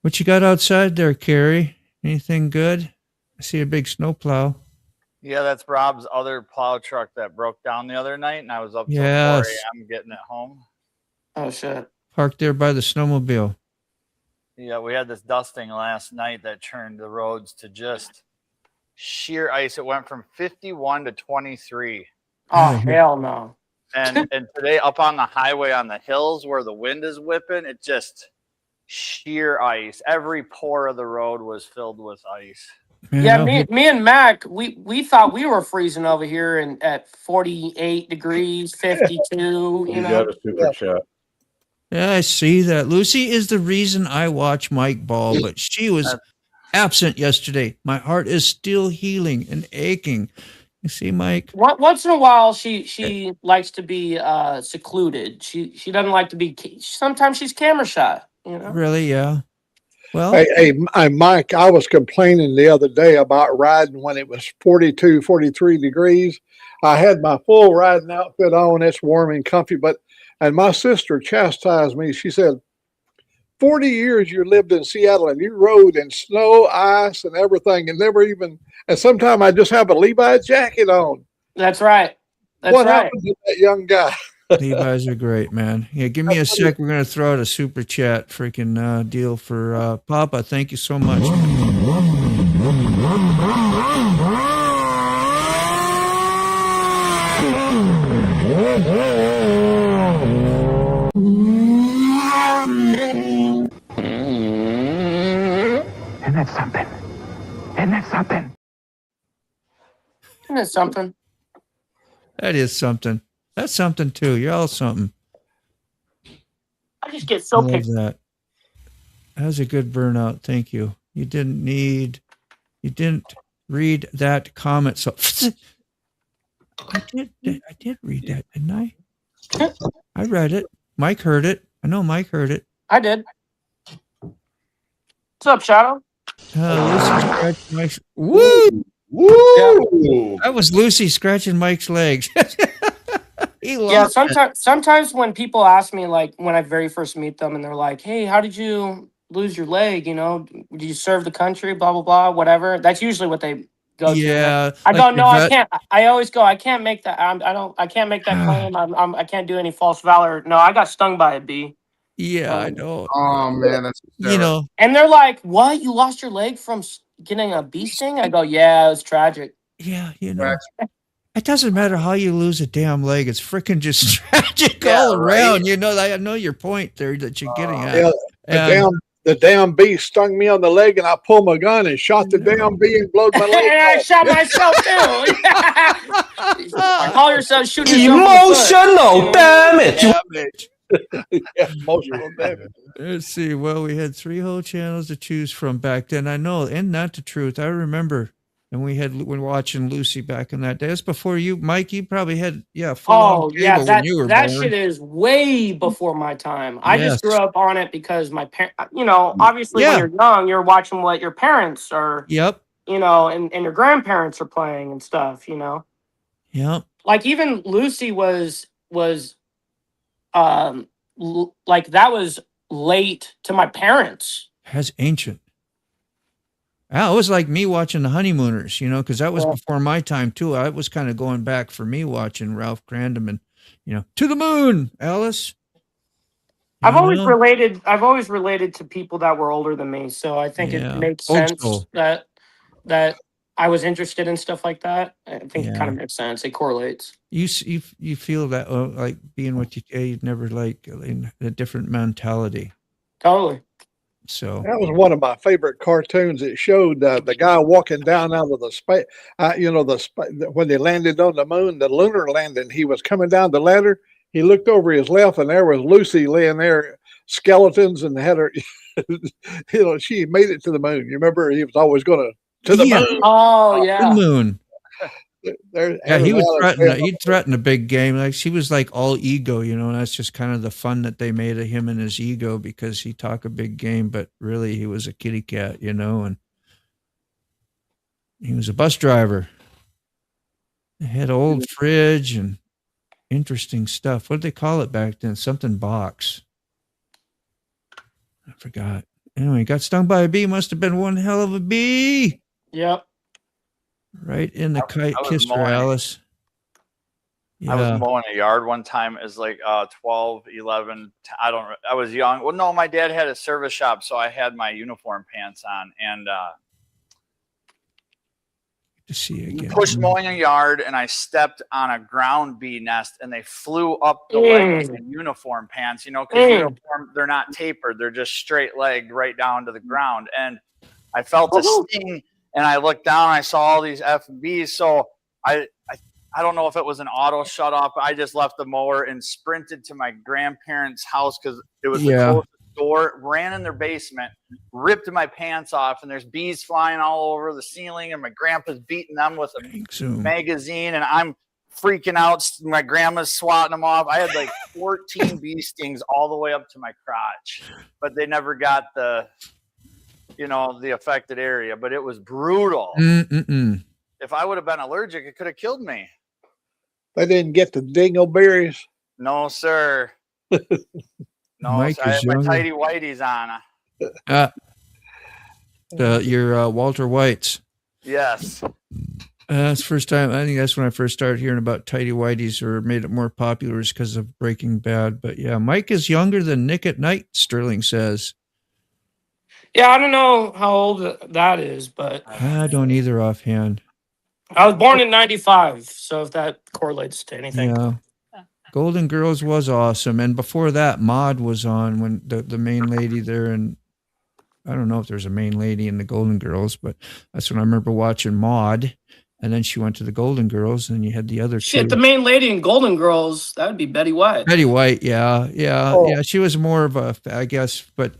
[SPEAKER 1] What you got outside there, Carrie? Anything good? I see a big snowplow.
[SPEAKER 6] Yeah, that's Rob's other plow truck that broke down the other night, and I was up till 4 a.m. getting it home.
[SPEAKER 9] Oh, shit.
[SPEAKER 1] Parked there by the snowmobile.
[SPEAKER 6] Yeah, we had this dusting last night that turned the roads to just sheer ice. It went from 51 to 23.
[SPEAKER 9] Oh, hell no.
[SPEAKER 6] And today up on the highway on the hills where the wind is whipping, it just sheer ice. Every pore of the road was filled with ice.
[SPEAKER 1] Man,
[SPEAKER 9] yeah, me and Mac, we thought we were freezing over here at 48 degrees, 52. You know?
[SPEAKER 4] Got a super chat.
[SPEAKER 1] Yeah, I see that. Lucy is the reason I watch Mike Ball, but she was absent yesterday. My heart is still healing and aching. You see, Mike?
[SPEAKER 9] Once in a while, she likes to be secluded. She doesn't like to be. Sometimes she's camera shy. You know?
[SPEAKER 1] Really? Yeah. Well,
[SPEAKER 3] hey, Mike, I was complaining the other day about riding when it was 42, 43 degrees. I had my full riding outfit on. It's warm and comfy, and my sister chastised me. She said, 40 years you lived in Seattle and you rode in snow, ice, and everything, and never even. And sometimes I just have a Levi's jacket on.
[SPEAKER 9] That's right. That's
[SPEAKER 3] What
[SPEAKER 9] right.
[SPEAKER 3] happened to that young guy?
[SPEAKER 1] Levi's are great, man. Yeah, give me a sec. We're gonna throw out a super chat freaking deal for Papa. Thank you so much.
[SPEAKER 10] Isn't that something? Isn't that something?
[SPEAKER 9] Isn't it something?
[SPEAKER 1] That is something. That's something too. You're all something.
[SPEAKER 9] I just get
[SPEAKER 1] I
[SPEAKER 9] so
[SPEAKER 1] love
[SPEAKER 9] picked.
[SPEAKER 1] that. That was a good burnout. Thank you. You didn't read that comment. So I did read that, didn't I? I read it. Mike heard it. I know Mike heard it.
[SPEAKER 9] I did. What's up, Shadow?
[SPEAKER 1] Lucy scratching Mike's. Woo!
[SPEAKER 2] Woo!
[SPEAKER 1] That was Lucy scratching Mike's legs. He
[SPEAKER 9] Yeah,
[SPEAKER 1] loves it.
[SPEAKER 9] sometimes when people ask me, like when I very first meet them, and they're like, "Hey, how did you lose your leg? You know, did you serve the country? Blah blah blah, whatever." That's usually what they go to.
[SPEAKER 1] Yeah,
[SPEAKER 9] I
[SPEAKER 1] like
[SPEAKER 9] go,
[SPEAKER 1] your
[SPEAKER 9] no, I
[SPEAKER 1] vet.
[SPEAKER 9] can't. I always go, I can't make that. I can't make that claim. I can't do any false valor. No, I got stung by a bee.
[SPEAKER 1] Yeah, I know.
[SPEAKER 2] Oh man, that's
[SPEAKER 1] You
[SPEAKER 2] hysterical.
[SPEAKER 1] know,
[SPEAKER 9] And they're like, "What? You lost your leg from getting a bee sting?" I go, "Yeah, it was tragic."
[SPEAKER 1] yeah, you know. It doesn't matter how you lose a damn leg. It's freaking just tragic
[SPEAKER 6] Yeah,
[SPEAKER 1] all
[SPEAKER 6] right.
[SPEAKER 1] around. You know, I know your point there that you're getting at.
[SPEAKER 3] Yeah,
[SPEAKER 1] And
[SPEAKER 3] the damn bee stung me on the leg, and I pulled my gun and shot the damn bee and blowed my
[SPEAKER 9] And
[SPEAKER 3] leg
[SPEAKER 9] I
[SPEAKER 3] off.
[SPEAKER 9] shot myself too. Call yourself shooting yourself
[SPEAKER 10] Emotional damage.
[SPEAKER 1] damage.
[SPEAKER 3] Yeah, emotional damage.
[SPEAKER 1] Let's see. Well, we had 3 whole channels to choose from back then. I know, and not the truth. I remember, and we were watching Lucy back in that day. That's before you, Mike. You probably had full on
[SPEAKER 9] Oh
[SPEAKER 1] cable
[SPEAKER 9] yeah,
[SPEAKER 1] when you were
[SPEAKER 9] that
[SPEAKER 1] born.
[SPEAKER 9] shit is way before my time. I
[SPEAKER 1] Yes.
[SPEAKER 9] just grew up on it because my parents, obviously when
[SPEAKER 1] Yeah.
[SPEAKER 9] you're young, you're watching what your parents are,
[SPEAKER 1] Yep.
[SPEAKER 9] and your grandparents are playing and stuff,
[SPEAKER 1] Yep.
[SPEAKER 9] Like even Lucy was like that was late to my parents.
[SPEAKER 1] That's ancient. It was like me watching the Honeymooners, because that was
[SPEAKER 9] Yeah.
[SPEAKER 1] before my time too. I was kind of going back for me watching Ralph Crandom and, To the Moon, Alice.
[SPEAKER 9] I've
[SPEAKER 1] You
[SPEAKER 9] always
[SPEAKER 1] know?
[SPEAKER 9] related to people that were older than me, so I think it
[SPEAKER 1] Yeah.
[SPEAKER 9] makes
[SPEAKER 1] Old
[SPEAKER 9] sense
[SPEAKER 1] school.
[SPEAKER 9] that I was interested in stuff like that. I think it kind of makes sense. It correlates.
[SPEAKER 1] You feel that like being what you'd never like in a different mentality.
[SPEAKER 9] Totally.
[SPEAKER 1] So
[SPEAKER 3] That was one of my favorite cartoons. It showed the guy walking down out of the space. When they landed on the moon, the lunar landing. He was coming down the ladder. He looked over his left, and there was Lucy laying there, skeletons, and had her. She made it to the moon. You remember, he was always going to the moon.
[SPEAKER 9] Oh
[SPEAKER 1] the
[SPEAKER 9] yeah.
[SPEAKER 1] moon.
[SPEAKER 3] Yeah,
[SPEAKER 1] He would threaten. He'd threaten a big game. Like she was like all ego, and that's just kind of the fun that they made of him and his ego because he talked a big game, but really he was a kitty cat, and he was a bus driver. They had an old fridge and interesting stuff. What did they call it back then? Something box. I forgot. Anyway, got stung by a bee. Must have been one hell of a bee.
[SPEAKER 9] Yep.
[SPEAKER 1] Right in the kite.
[SPEAKER 6] I was
[SPEAKER 1] Kiss her,
[SPEAKER 6] mowing-
[SPEAKER 1] Alice.
[SPEAKER 6] I was
[SPEAKER 1] Yeah.
[SPEAKER 6] mowing a yard one time as like 12, 11. I was young. Well, no, my dad had a service shop, so I had my uniform pants on and
[SPEAKER 1] To see you again.
[SPEAKER 6] pushed mowing a yard, and I stepped on a ground bee nest, and they flew up the leg of my uniform pants. Because uniform, they're not tapered; they're just straight legged right down to the ground. And I felt a sting, and I looked down, and I saw all these FBs. So I don't know if it was an auto shut off, but I just left the mower and sprinted to my grandparents' house because it was the closest door, ran in their basement, ripped my pants off, and there's bees flying all over the ceiling, and my grandpa's beating them with a magazine, and I'm freaking out. My grandma's swatting them off. I had like 14 bee stings all the way up to my crotch, but they never got the affected area, but it was brutal. If I would have been allergic, it could have killed me.
[SPEAKER 3] They didn't get the dingleberries.
[SPEAKER 6] No, sir. No,
[SPEAKER 1] Mike
[SPEAKER 6] I
[SPEAKER 1] is
[SPEAKER 6] have my
[SPEAKER 1] younger.
[SPEAKER 6] tidy whities on.
[SPEAKER 1] Your Walter Whites.
[SPEAKER 6] Yes.
[SPEAKER 1] That's the first time. I think that's when I first started hearing about tidy whities, or made it more popular, is because of Breaking Bad. But yeah, Mike is younger than Nick at Night. Sterling says.
[SPEAKER 9] Yeah, I don't know how old that is, but
[SPEAKER 1] I don't either offhand.
[SPEAKER 9] I was born in '95, so if that correlates to anything.
[SPEAKER 1] Yeah. Golden Girls was awesome, and before that, Maude was on, when the main lady there, and I don't know if there's a main lady in the Golden Girls, but that's when I remember watching Maude, and then she went to the Golden Girls, and you had the other
[SPEAKER 9] Shit,
[SPEAKER 1] two.
[SPEAKER 9] the main lady in Golden Girls, that would be Betty White.
[SPEAKER 1] Betty White, yeah.
[SPEAKER 3] Oh.
[SPEAKER 1] Yeah. She was more of a, I guess, but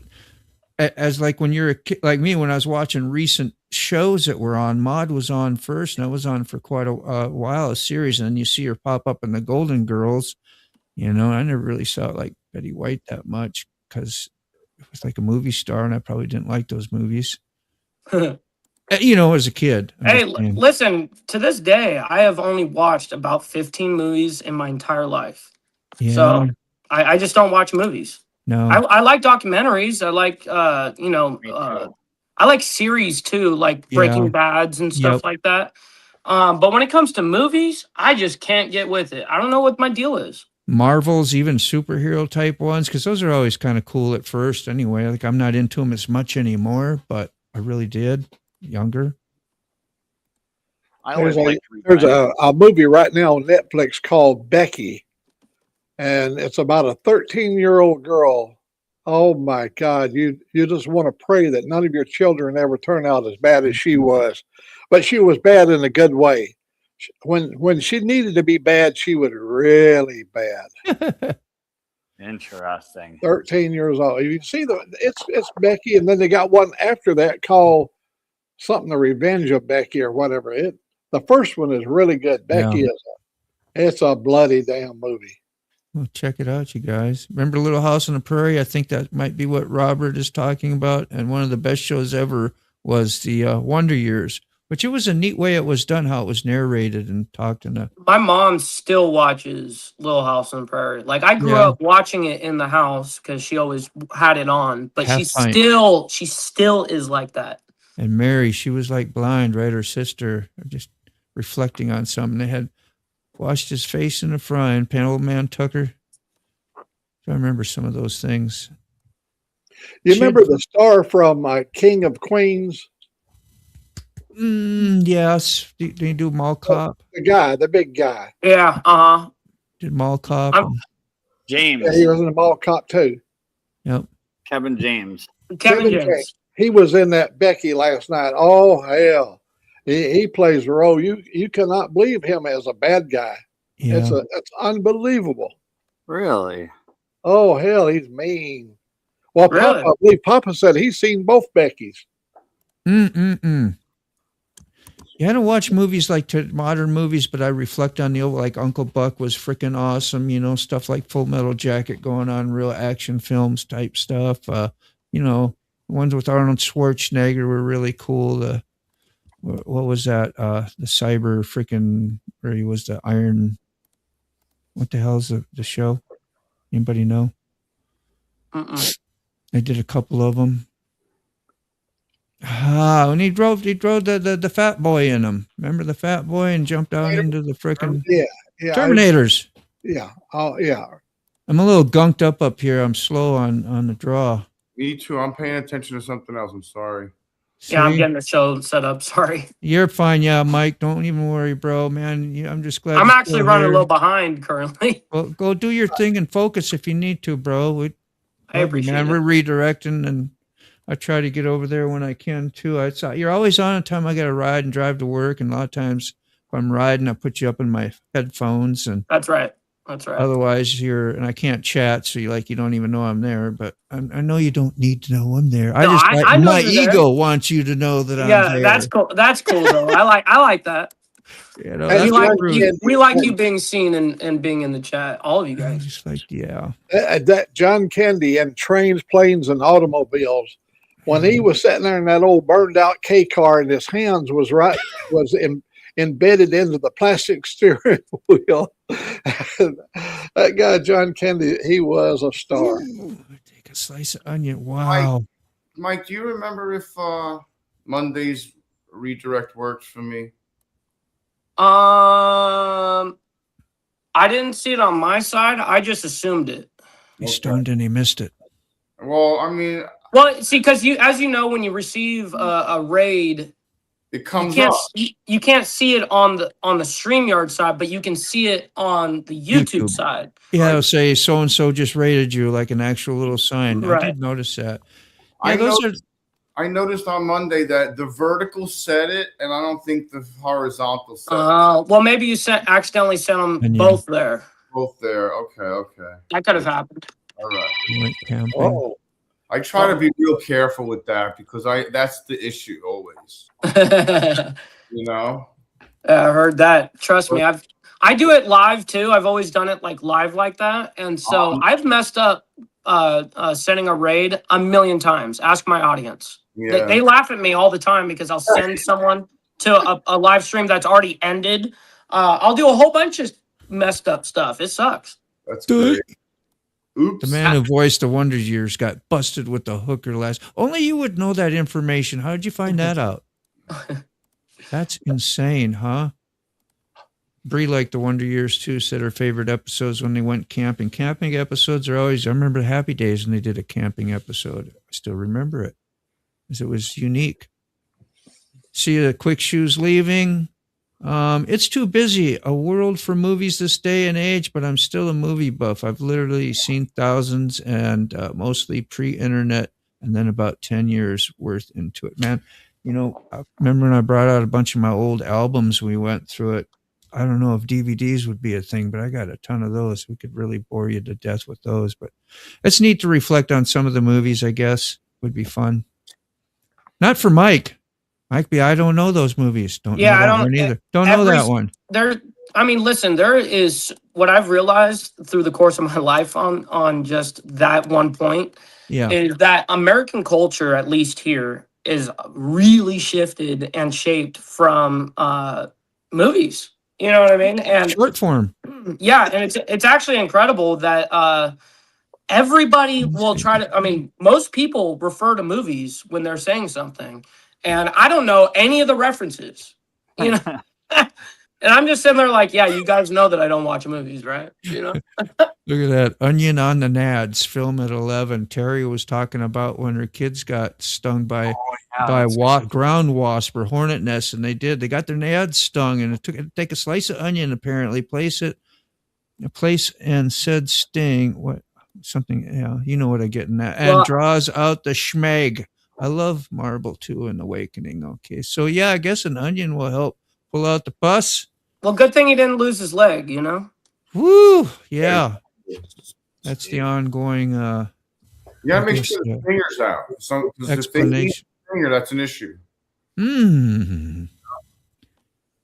[SPEAKER 1] as like when you're a kid, like me, when I was watching recent shows that were on, Maude was on first, and I was on for quite a while, a series, and then you see her pop up in the Golden Girls. You know, I never really saw like Betty White that much because it was like a movie star, and I probably didn't like those movies. You know, as a kid.
[SPEAKER 9] Hey, listen, to this day, I have only watched about 15 movies in my entire life.
[SPEAKER 1] Yeah.
[SPEAKER 9] So I just don't watch movies.
[SPEAKER 1] No.
[SPEAKER 9] I like documentaries. I like, I like series too, like Breaking Bads and stuff like that. But when it comes to movies, I just can't get with it. I don't know what my deal is.
[SPEAKER 1] Marvels, even superhero type ones, because those are always kind of cool at first anyway. Like, I'm not into them as much anymore, but I really did younger.
[SPEAKER 3] There's a movie right now on Netflix called Becky, and it's about a 13-year-old girl. Oh my God, you just want to pray that none of your children ever turn out as bad as she was, but she was bad in a good way. When she needed to be bad, she was really bad.
[SPEAKER 6] Interesting.
[SPEAKER 3] 13 years old. You see it's Becky, and then they got one after that called something, The Revenge of Becky or whatever. The first one is really good. Becky it's a bloody damn movie.
[SPEAKER 1] Well, check it out, you guys. Remember Little House on the Prairie? I think that might be what Robert is talking about. And one of the best shows ever was the Wonder Years, which it was a neat way it was done, how it was narrated and talked in a.
[SPEAKER 9] My mom still watches Little House on the Prairie. Like, I grew up watching it in the house because she always had it on, but she still is like that.
[SPEAKER 1] And Mary, she was like blind, right? Her sister, just reflecting on something. They had washed his face in a frying pan. Old man Tucker. I remember some of those things.
[SPEAKER 3] You remember the star from King of Queens?
[SPEAKER 1] Yes. Did he do Mall Cop?
[SPEAKER 3] The big guy.
[SPEAKER 9] Yeah.
[SPEAKER 1] Did Mall Cop?
[SPEAKER 6] James.
[SPEAKER 3] Yeah, he was in the Mall Cop too.
[SPEAKER 1] Yep.
[SPEAKER 6] Kevin James.
[SPEAKER 9] Kevin James.
[SPEAKER 3] He was in that Becky last night. Oh hell, he plays a role. You cannot believe him as a bad guy.
[SPEAKER 1] Yeah.
[SPEAKER 3] It's unbelievable.
[SPEAKER 6] Really?
[SPEAKER 3] Oh hell, he's mean. Well,
[SPEAKER 9] Really?
[SPEAKER 3] I believe Papa said he's seen both Beckys.
[SPEAKER 1] You hadn't watched movies like modern movies, but I reflect on the old, like Uncle Buck was freaking awesome. You know, stuff like Full Metal Jacket going on, real action films type stuff. You know, the ones with Arnold Schwarzenegger were really cool. What was that? The cyber freaking, where he was the Iron. What the hell is the show? Anybody know? I did a couple of them. And he drove the fat boy in him. Remember the fat boy, and jumped out into the freaking Terminators.
[SPEAKER 3] Oh yeah.
[SPEAKER 1] I'm a little gunked up here. I'm slow on the draw.
[SPEAKER 2] Me too. I'm paying attention to something else. I'm sorry.
[SPEAKER 9] Yeah, I'm getting the show set up. Sorry.
[SPEAKER 1] You're fine. Yeah, Mike, don't even worry, bro, man. I'm just glad.
[SPEAKER 9] I'm actually running a little behind currently.
[SPEAKER 1] Well, go do your thing and focus if you need to, bro.
[SPEAKER 9] I appreciate it.
[SPEAKER 1] We're redirecting, and I try to get over there when I can too. You're always on at time I got to ride and drive to work, and a lot of times if I'm riding, I put you up in my headphones, and
[SPEAKER 9] that's right. That's right.
[SPEAKER 1] Otherwise, and I can't chat, so you don't even know I'm there. But I know you don't need to know I'm there. I my ego wants you to know that I'm there.
[SPEAKER 9] Yeah, that's cool. That's cool though. I like that.
[SPEAKER 1] You know,
[SPEAKER 9] we like you being seen and being in the chat. All of you guys.
[SPEAKER 1] Just like
[SPEAKER 3] that John Candy and Trains, Planes, and Automobiles. When he was sitting there in that old burned out K car, and his hands was embedded into the plastic steering wheel. That guy, John Candy, he was a star.
[SPEAKER 1] a slice of onion. Wow.
[SPEAKER 2] Mike, do you remember if Monday's redirect works for me?
[SPEAKER 9] I didn't see it on my side. I just assumed it.
[SPEAKER 1] He stoned and he missed it.
[SPEAKER 2] Well, I mean,
[SPEAKER 9] Well, see, because as you know, when you receive a raid,
[SPEAKER 2] it comes up.
[SPEAKER 9] You can't see it on the StreamYard side, but you can see it on the YouTube side.
[SPEAKER 1] Yeah, it'll say so and so just rated you, like an actual little sign.
[SPEAKER 9] Right.
[SPEAKER 1] I did notice that. Yeah,
[SPEAKER 2] I noticed on Monday that the vertical said it, and I don't think the horizontal said it.
[SPEAKER 9] Well, maybe you accidentally sent them both there.
[SPEAKER 2] Both there. Okay.
[SPEAKER 9] That could have happened.
[SPEAKER 2] All right.
[SPEAKER 1] Went camping.
[SPEAKER 3] Oh,
[SPEAKER 2] I try to be real careful with that because that's the issue always. You know?
[SPEAKER 9] I heard that. Trust me, I do it live too. I've always done it like live like that, and so I've messed up sending a raid a million times. Ask my audience.
[SPEAKER 2] Yeah.
[SPEAKER 9] They laugh at me all the time because I'll send someone to a live stream that's already ended. I'll do a whole bunch of messed up stuff. It sucks.
[SPEAKER 2] That's great. Oops.
[SPEAKER 1] The man who voiced the Wonder Years got busted with the hooker last. Only you would know that information. How did you find that out? That's insane, huh? Bree liked the Wonder Years too, said her favorite episodes when they went camping. Camping episodes are always, I remember the Happy Days when they did a camping episode. I still remember it because it was unique. See the Quick Shoes leaving. It's too busy. A world for movies this day and age, but I'm still a movie buff. I've literally seen thousands and mostly pre-internet and then about 10 years worth into it. Man, you know, I remember when I brought out a bunch of my old albums, we went through it. I don't know if DVDs would be a thing, but I got a ton of those. We could really bore you to death with those, but it's neat to reflect on some of the movies, I guess. Would be fun. Not for Mike. Mike B, I don't know those movies. Don't know that one either. Don't know that one.
[SPEAKER 9] Listen, there is what I've realized through the course of my life on just that one point is that American culture, at least here, is really shifted and shaped from movies. You know what I mean? And
[SPEAKER 1] short form.
[SPEAKER 9] Yeah, and it's actually incredible that everybody will try to. I mean, most people refer to movies when they're saying something, and I don't know any of the references. You know, and I'm just sitting there like, yeah, you guys know that I don't watch movies, right? You know.
[SPEAKER 1] Look at that Onion on the Nads film at 11. Terry was talking about when her kids got stung by ground wasp or hornet nest, and they got their nads stung, and it took take a slice of onion, apparently place and said sting you know what I get in that, and draws out the schmeg. I love Marble 2 and Awakening. Okay, so yeah, I guess an onion will help pull out the pus.
[SPEAKER 9] Well, good thing he didn't lose his leg, you know.
[SPEAKER 1] Woo, yeah. That's the ongoing
[SPEAKER 2] you gotta make sure the finger's out. So explanation. Finger, that's an issue.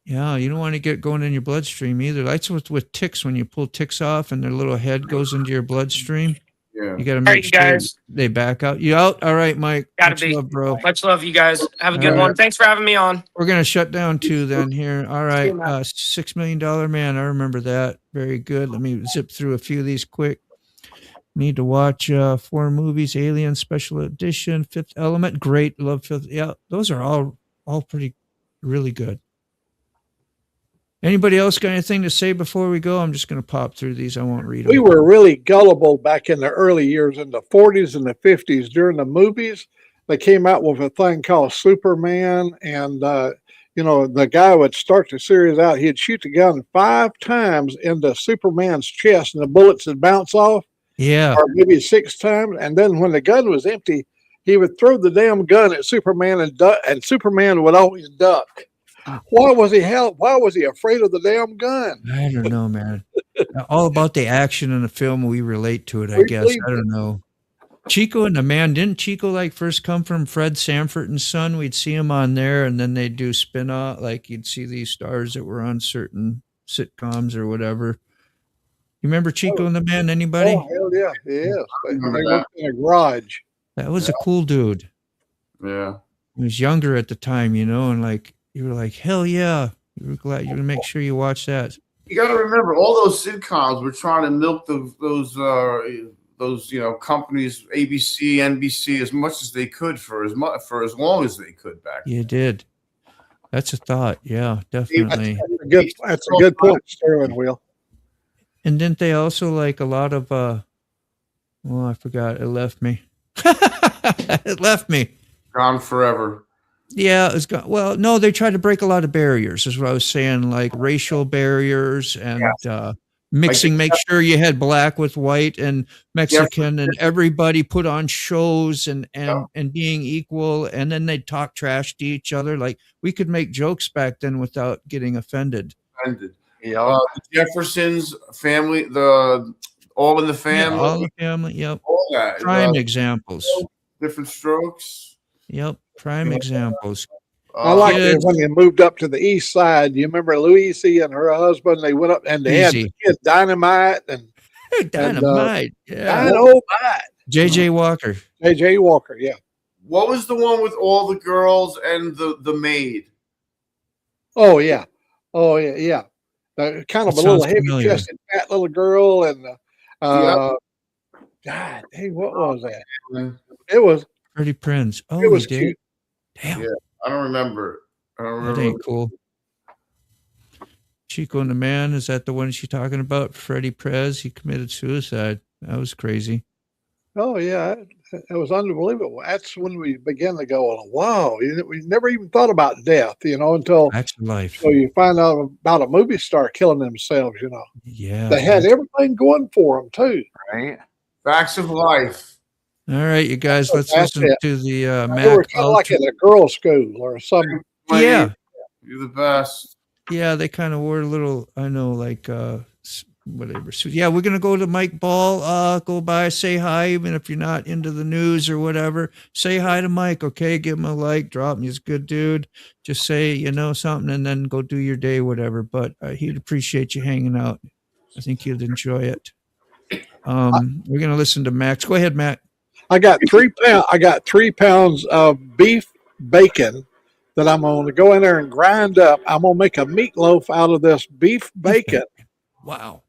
[SPEAKER 1] Yeah, you don't want to get going in your bloodstream either. That's with ticks. When you pull ticks off and their little head goes into your bloodstream, you got to make sure they back out. You out? All right, Mike.
[SPEAKER 9] Much love, bro. Much love, you guys. Have a good one. Thanks for having me on.
[SPEAKER 1] We're gonna shut down too then here. All right, $6 Million Man. I remember that. Very good. Let me zip through a few of these quick. Need to watch 4 movies. Alien Special Edition, Fifth Element. Great. Love Fifth. Yeah, those are all pretty, really good. Anybody else got anything to say before we go? I'm just going to pop through these. I won't read them.
[SPEAKER 3] We were really gullible back in the early years, in the 40s and the 50s. During the movies, they came out with a thing called Superman, and the guy would start the series out. He'd shoot the gun 5 times into Superman's chest, and the bullets would bounce off.
[SPEAKER 1] Yeah,
[SPEAKER 3] or maybe 6 times, and then when the gun was empty, he would throw the damn gun at Superman, and Superman would always duck. Why was he afraid of the damn gun?
[SPEAKER 1] I don't know, man. All about the action in the film. We relate to it, I guess. I don't know. Chico and the Man. Didn't Chico first come from Fred Sanford and Son? We'd see him on there, and then they'd do spin-off. Like you'd see these stars that were on certain sitcoms or whatever. You remember Chico and the Man? Anybody?
[SPEAKER 3] Oh, hell yeah. Yes. They worked in a garage.
[SPEAKER 1] That was a cool dude.
[SPEAKER 2] Yeah.
[SPEAKER 1] He was younger at the time, and you were like, hell yeah. You were glad. You're going to make sure you watch that.
[SPEAKER 2] You got to remember, all those sitcoms were trying to milk those those companies, ABC, NBC, as much as they could for as long as they could back then.
[SPEAKER 1] You did. That's a thought. Yeah, definitely.
[SPEAKER 3] That's a good point, Sterling Will.
[SPEAKER 1] And didn't they also like a lot of well, I forgot. It left me. It left me.
[SPEAKER 2] Gone forever.
[SPEAKER 1] Yeah, it's gone. Well, no, they tried to break a lot of barriers, is what I was saying, like racial barriers and mixing, make sure you had black with white and Mexican, and everybody put on shows and being equal, and then they'd talk trash to each other. Like we could make jokes back then without getting offended.
[SPEAKER 6] Yeah.
[SPEAKER 2] The Jeffersons family, All in the Family.
[SPEAKER 1] Yeah, All in the Family, yep.
[SPEAKER 2] All that.
[SPEAKER 1] Prime examples.
[SPEAKER 2] Different Strokes.
[SPEAKER 1] Yep, prime examples.
[SPEAKER 3] I like it when they moved up to the east side. You remember Louise and her husband? They went up and they had the kids Dynamite and
[SPEAKER 1] Dynamite.
[SPEAKER 3] Dynamite.
[SPEAKER 1] JJ Walker.
[SPEAKER 3] JJ Walker, yeah.
[SPEAKER 2] What was the one with all the girls and the maid?
[SPEAKER 3] Oh yeah. The kind of a little heavy-chested, fat little girl, and God, hey, what was that? It was
[SPEAKER 1] Freddie Prinze. Oh,
[SPEAKER 3] it was
[SPEAKER 1] did.
[SPEAKER 3] cute.
[SPEAKER 1] Damn.
[SPEAKER 2] Yeah, I don't remember.
[SPEAKER 1] That ain't cool. Chico and the Man, is that the one she's talking about? Freddie Prinze, he committed suicide. That was crazy.
[SPEAKER 3] Oh yeah, it was unbelievable. That's when we began to go, wow, we never even thought about death, until
[SPEAKER 1] That's life.
[SPEAKER 3] So you find out about a movie star killing themselves.
[SPEAKER 1] Yeah,
[SPEAKER 3] they had everything going for them too.
[SPEAKER 6] Right.
[SPEAKER 2] Facts of life.
[SPEAKER 1] All right, you guys, let's listen to the
[SPEAKER 3] They were kind of like at a girls' school or something.
[SPEAKER 1] Yeah,
[SPEAKER 2] you're the best.
[SPEAKER 1] Yeah, they kind of wore a little, I know, like whatever. So yeah, we're gonna go to Mike Ball. Go by, say hi, even if you're not into the news or whatever. Say hi to Mike, okay? Give him a like, drop him. He's a good dude. Just say something, and then go do your day, whatever. But he'd appreciate you hanging out. I think you'd enjoy it. We're gonna listen to Max. Go ahead, Matt.
[SPEAKER 3] I got 3 pounds of beef bacon that I'm going to go in there and grind up. I'm going to make a meatloaf out of this beef bacon.
[SPEAKER 1] Wow.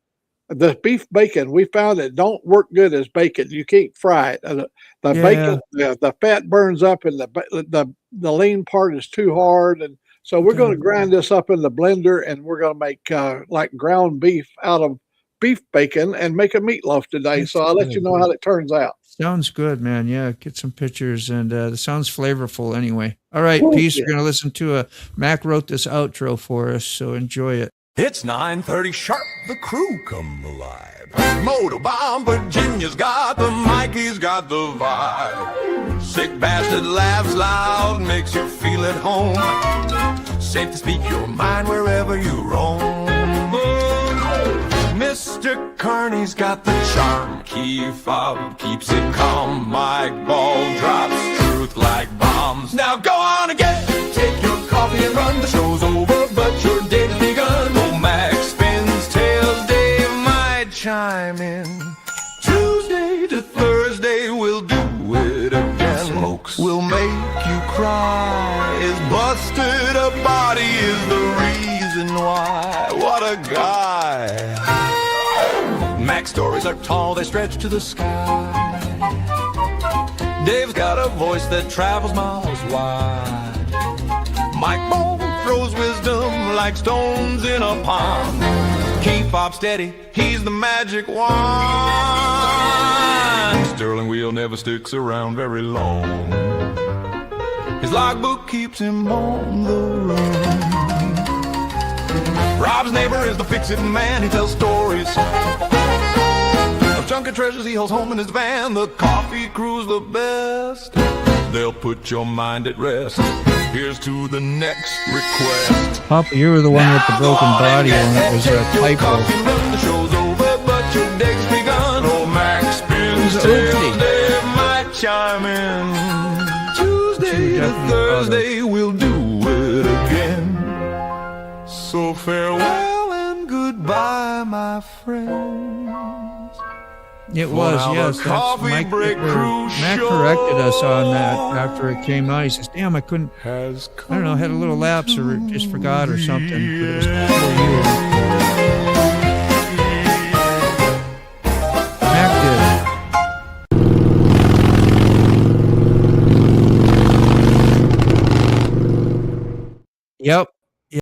[SPEAKER 3] The beef bacon, we found it don't work good as bacon. You can't fry it. The bacon, the fat burns up, and the lean part is too hard. And so we're going to grind this up in the blender, and we're going to make like ground beef out of beef bacon and make a meatloaf today. So I'll let you know how it turns out.
[SPEAKER 1] Sounds good, man. Yeah, get some pictures, and it sounds flavorful anyway. All right, peace. We're going to listen to Mac wrote this outro for us, so enjoy it.
[SPEAKER 11] It's 9:30 sharp, the crew come alive. Moto Bomb, Virginia's got the mic, he's got the vibe. Sick bastard laughs loud, makes you feel at home. Safe to speak your mind wherever you roam. Mr. Carney's got the charm, key fob keeps it calm. Mike Ball drops truth like bombs. Now go on again, take your coffee and run. The show's over, but your day's begun. Oh, Max spins tails, Dave might chime in. Tuesday to Thursday, we'll do it again. Smokes will make you cry. Is busted a body is the reason why. What a guy. Mac's stories are tall, they stretch to the sky. Dave's got a voice that travels miles wide. Mike Ball throws wisdom like stones in a pond. Keep up steady, he's the magic wand. Sterling Wheel never sticks around very long. His logbook keeps him on the run. Rob's neighbor is the fix-it man, he tells stories of junket treasures he holds home in his van. The coffee crew's the best, they'll put your mind at rest. Here's to the next request.
[SPEAKER 1] Papa, you were the one with the broken body when it was a typo.
[SPEAKER 11] The show's over, but your day's begun. Oh, Max spins tails, Dave might chime in. Tuesday to Thursday, we'll do it again. So farewell and goodbye, my friends.
[SPEAKER 1] It was, yes. That's Mike. Mac corrected us on that after it came out. He says, damn, I couldn't, I don't know, had a little lapse or just forgot or something. But it was before you. Mac did. Yep.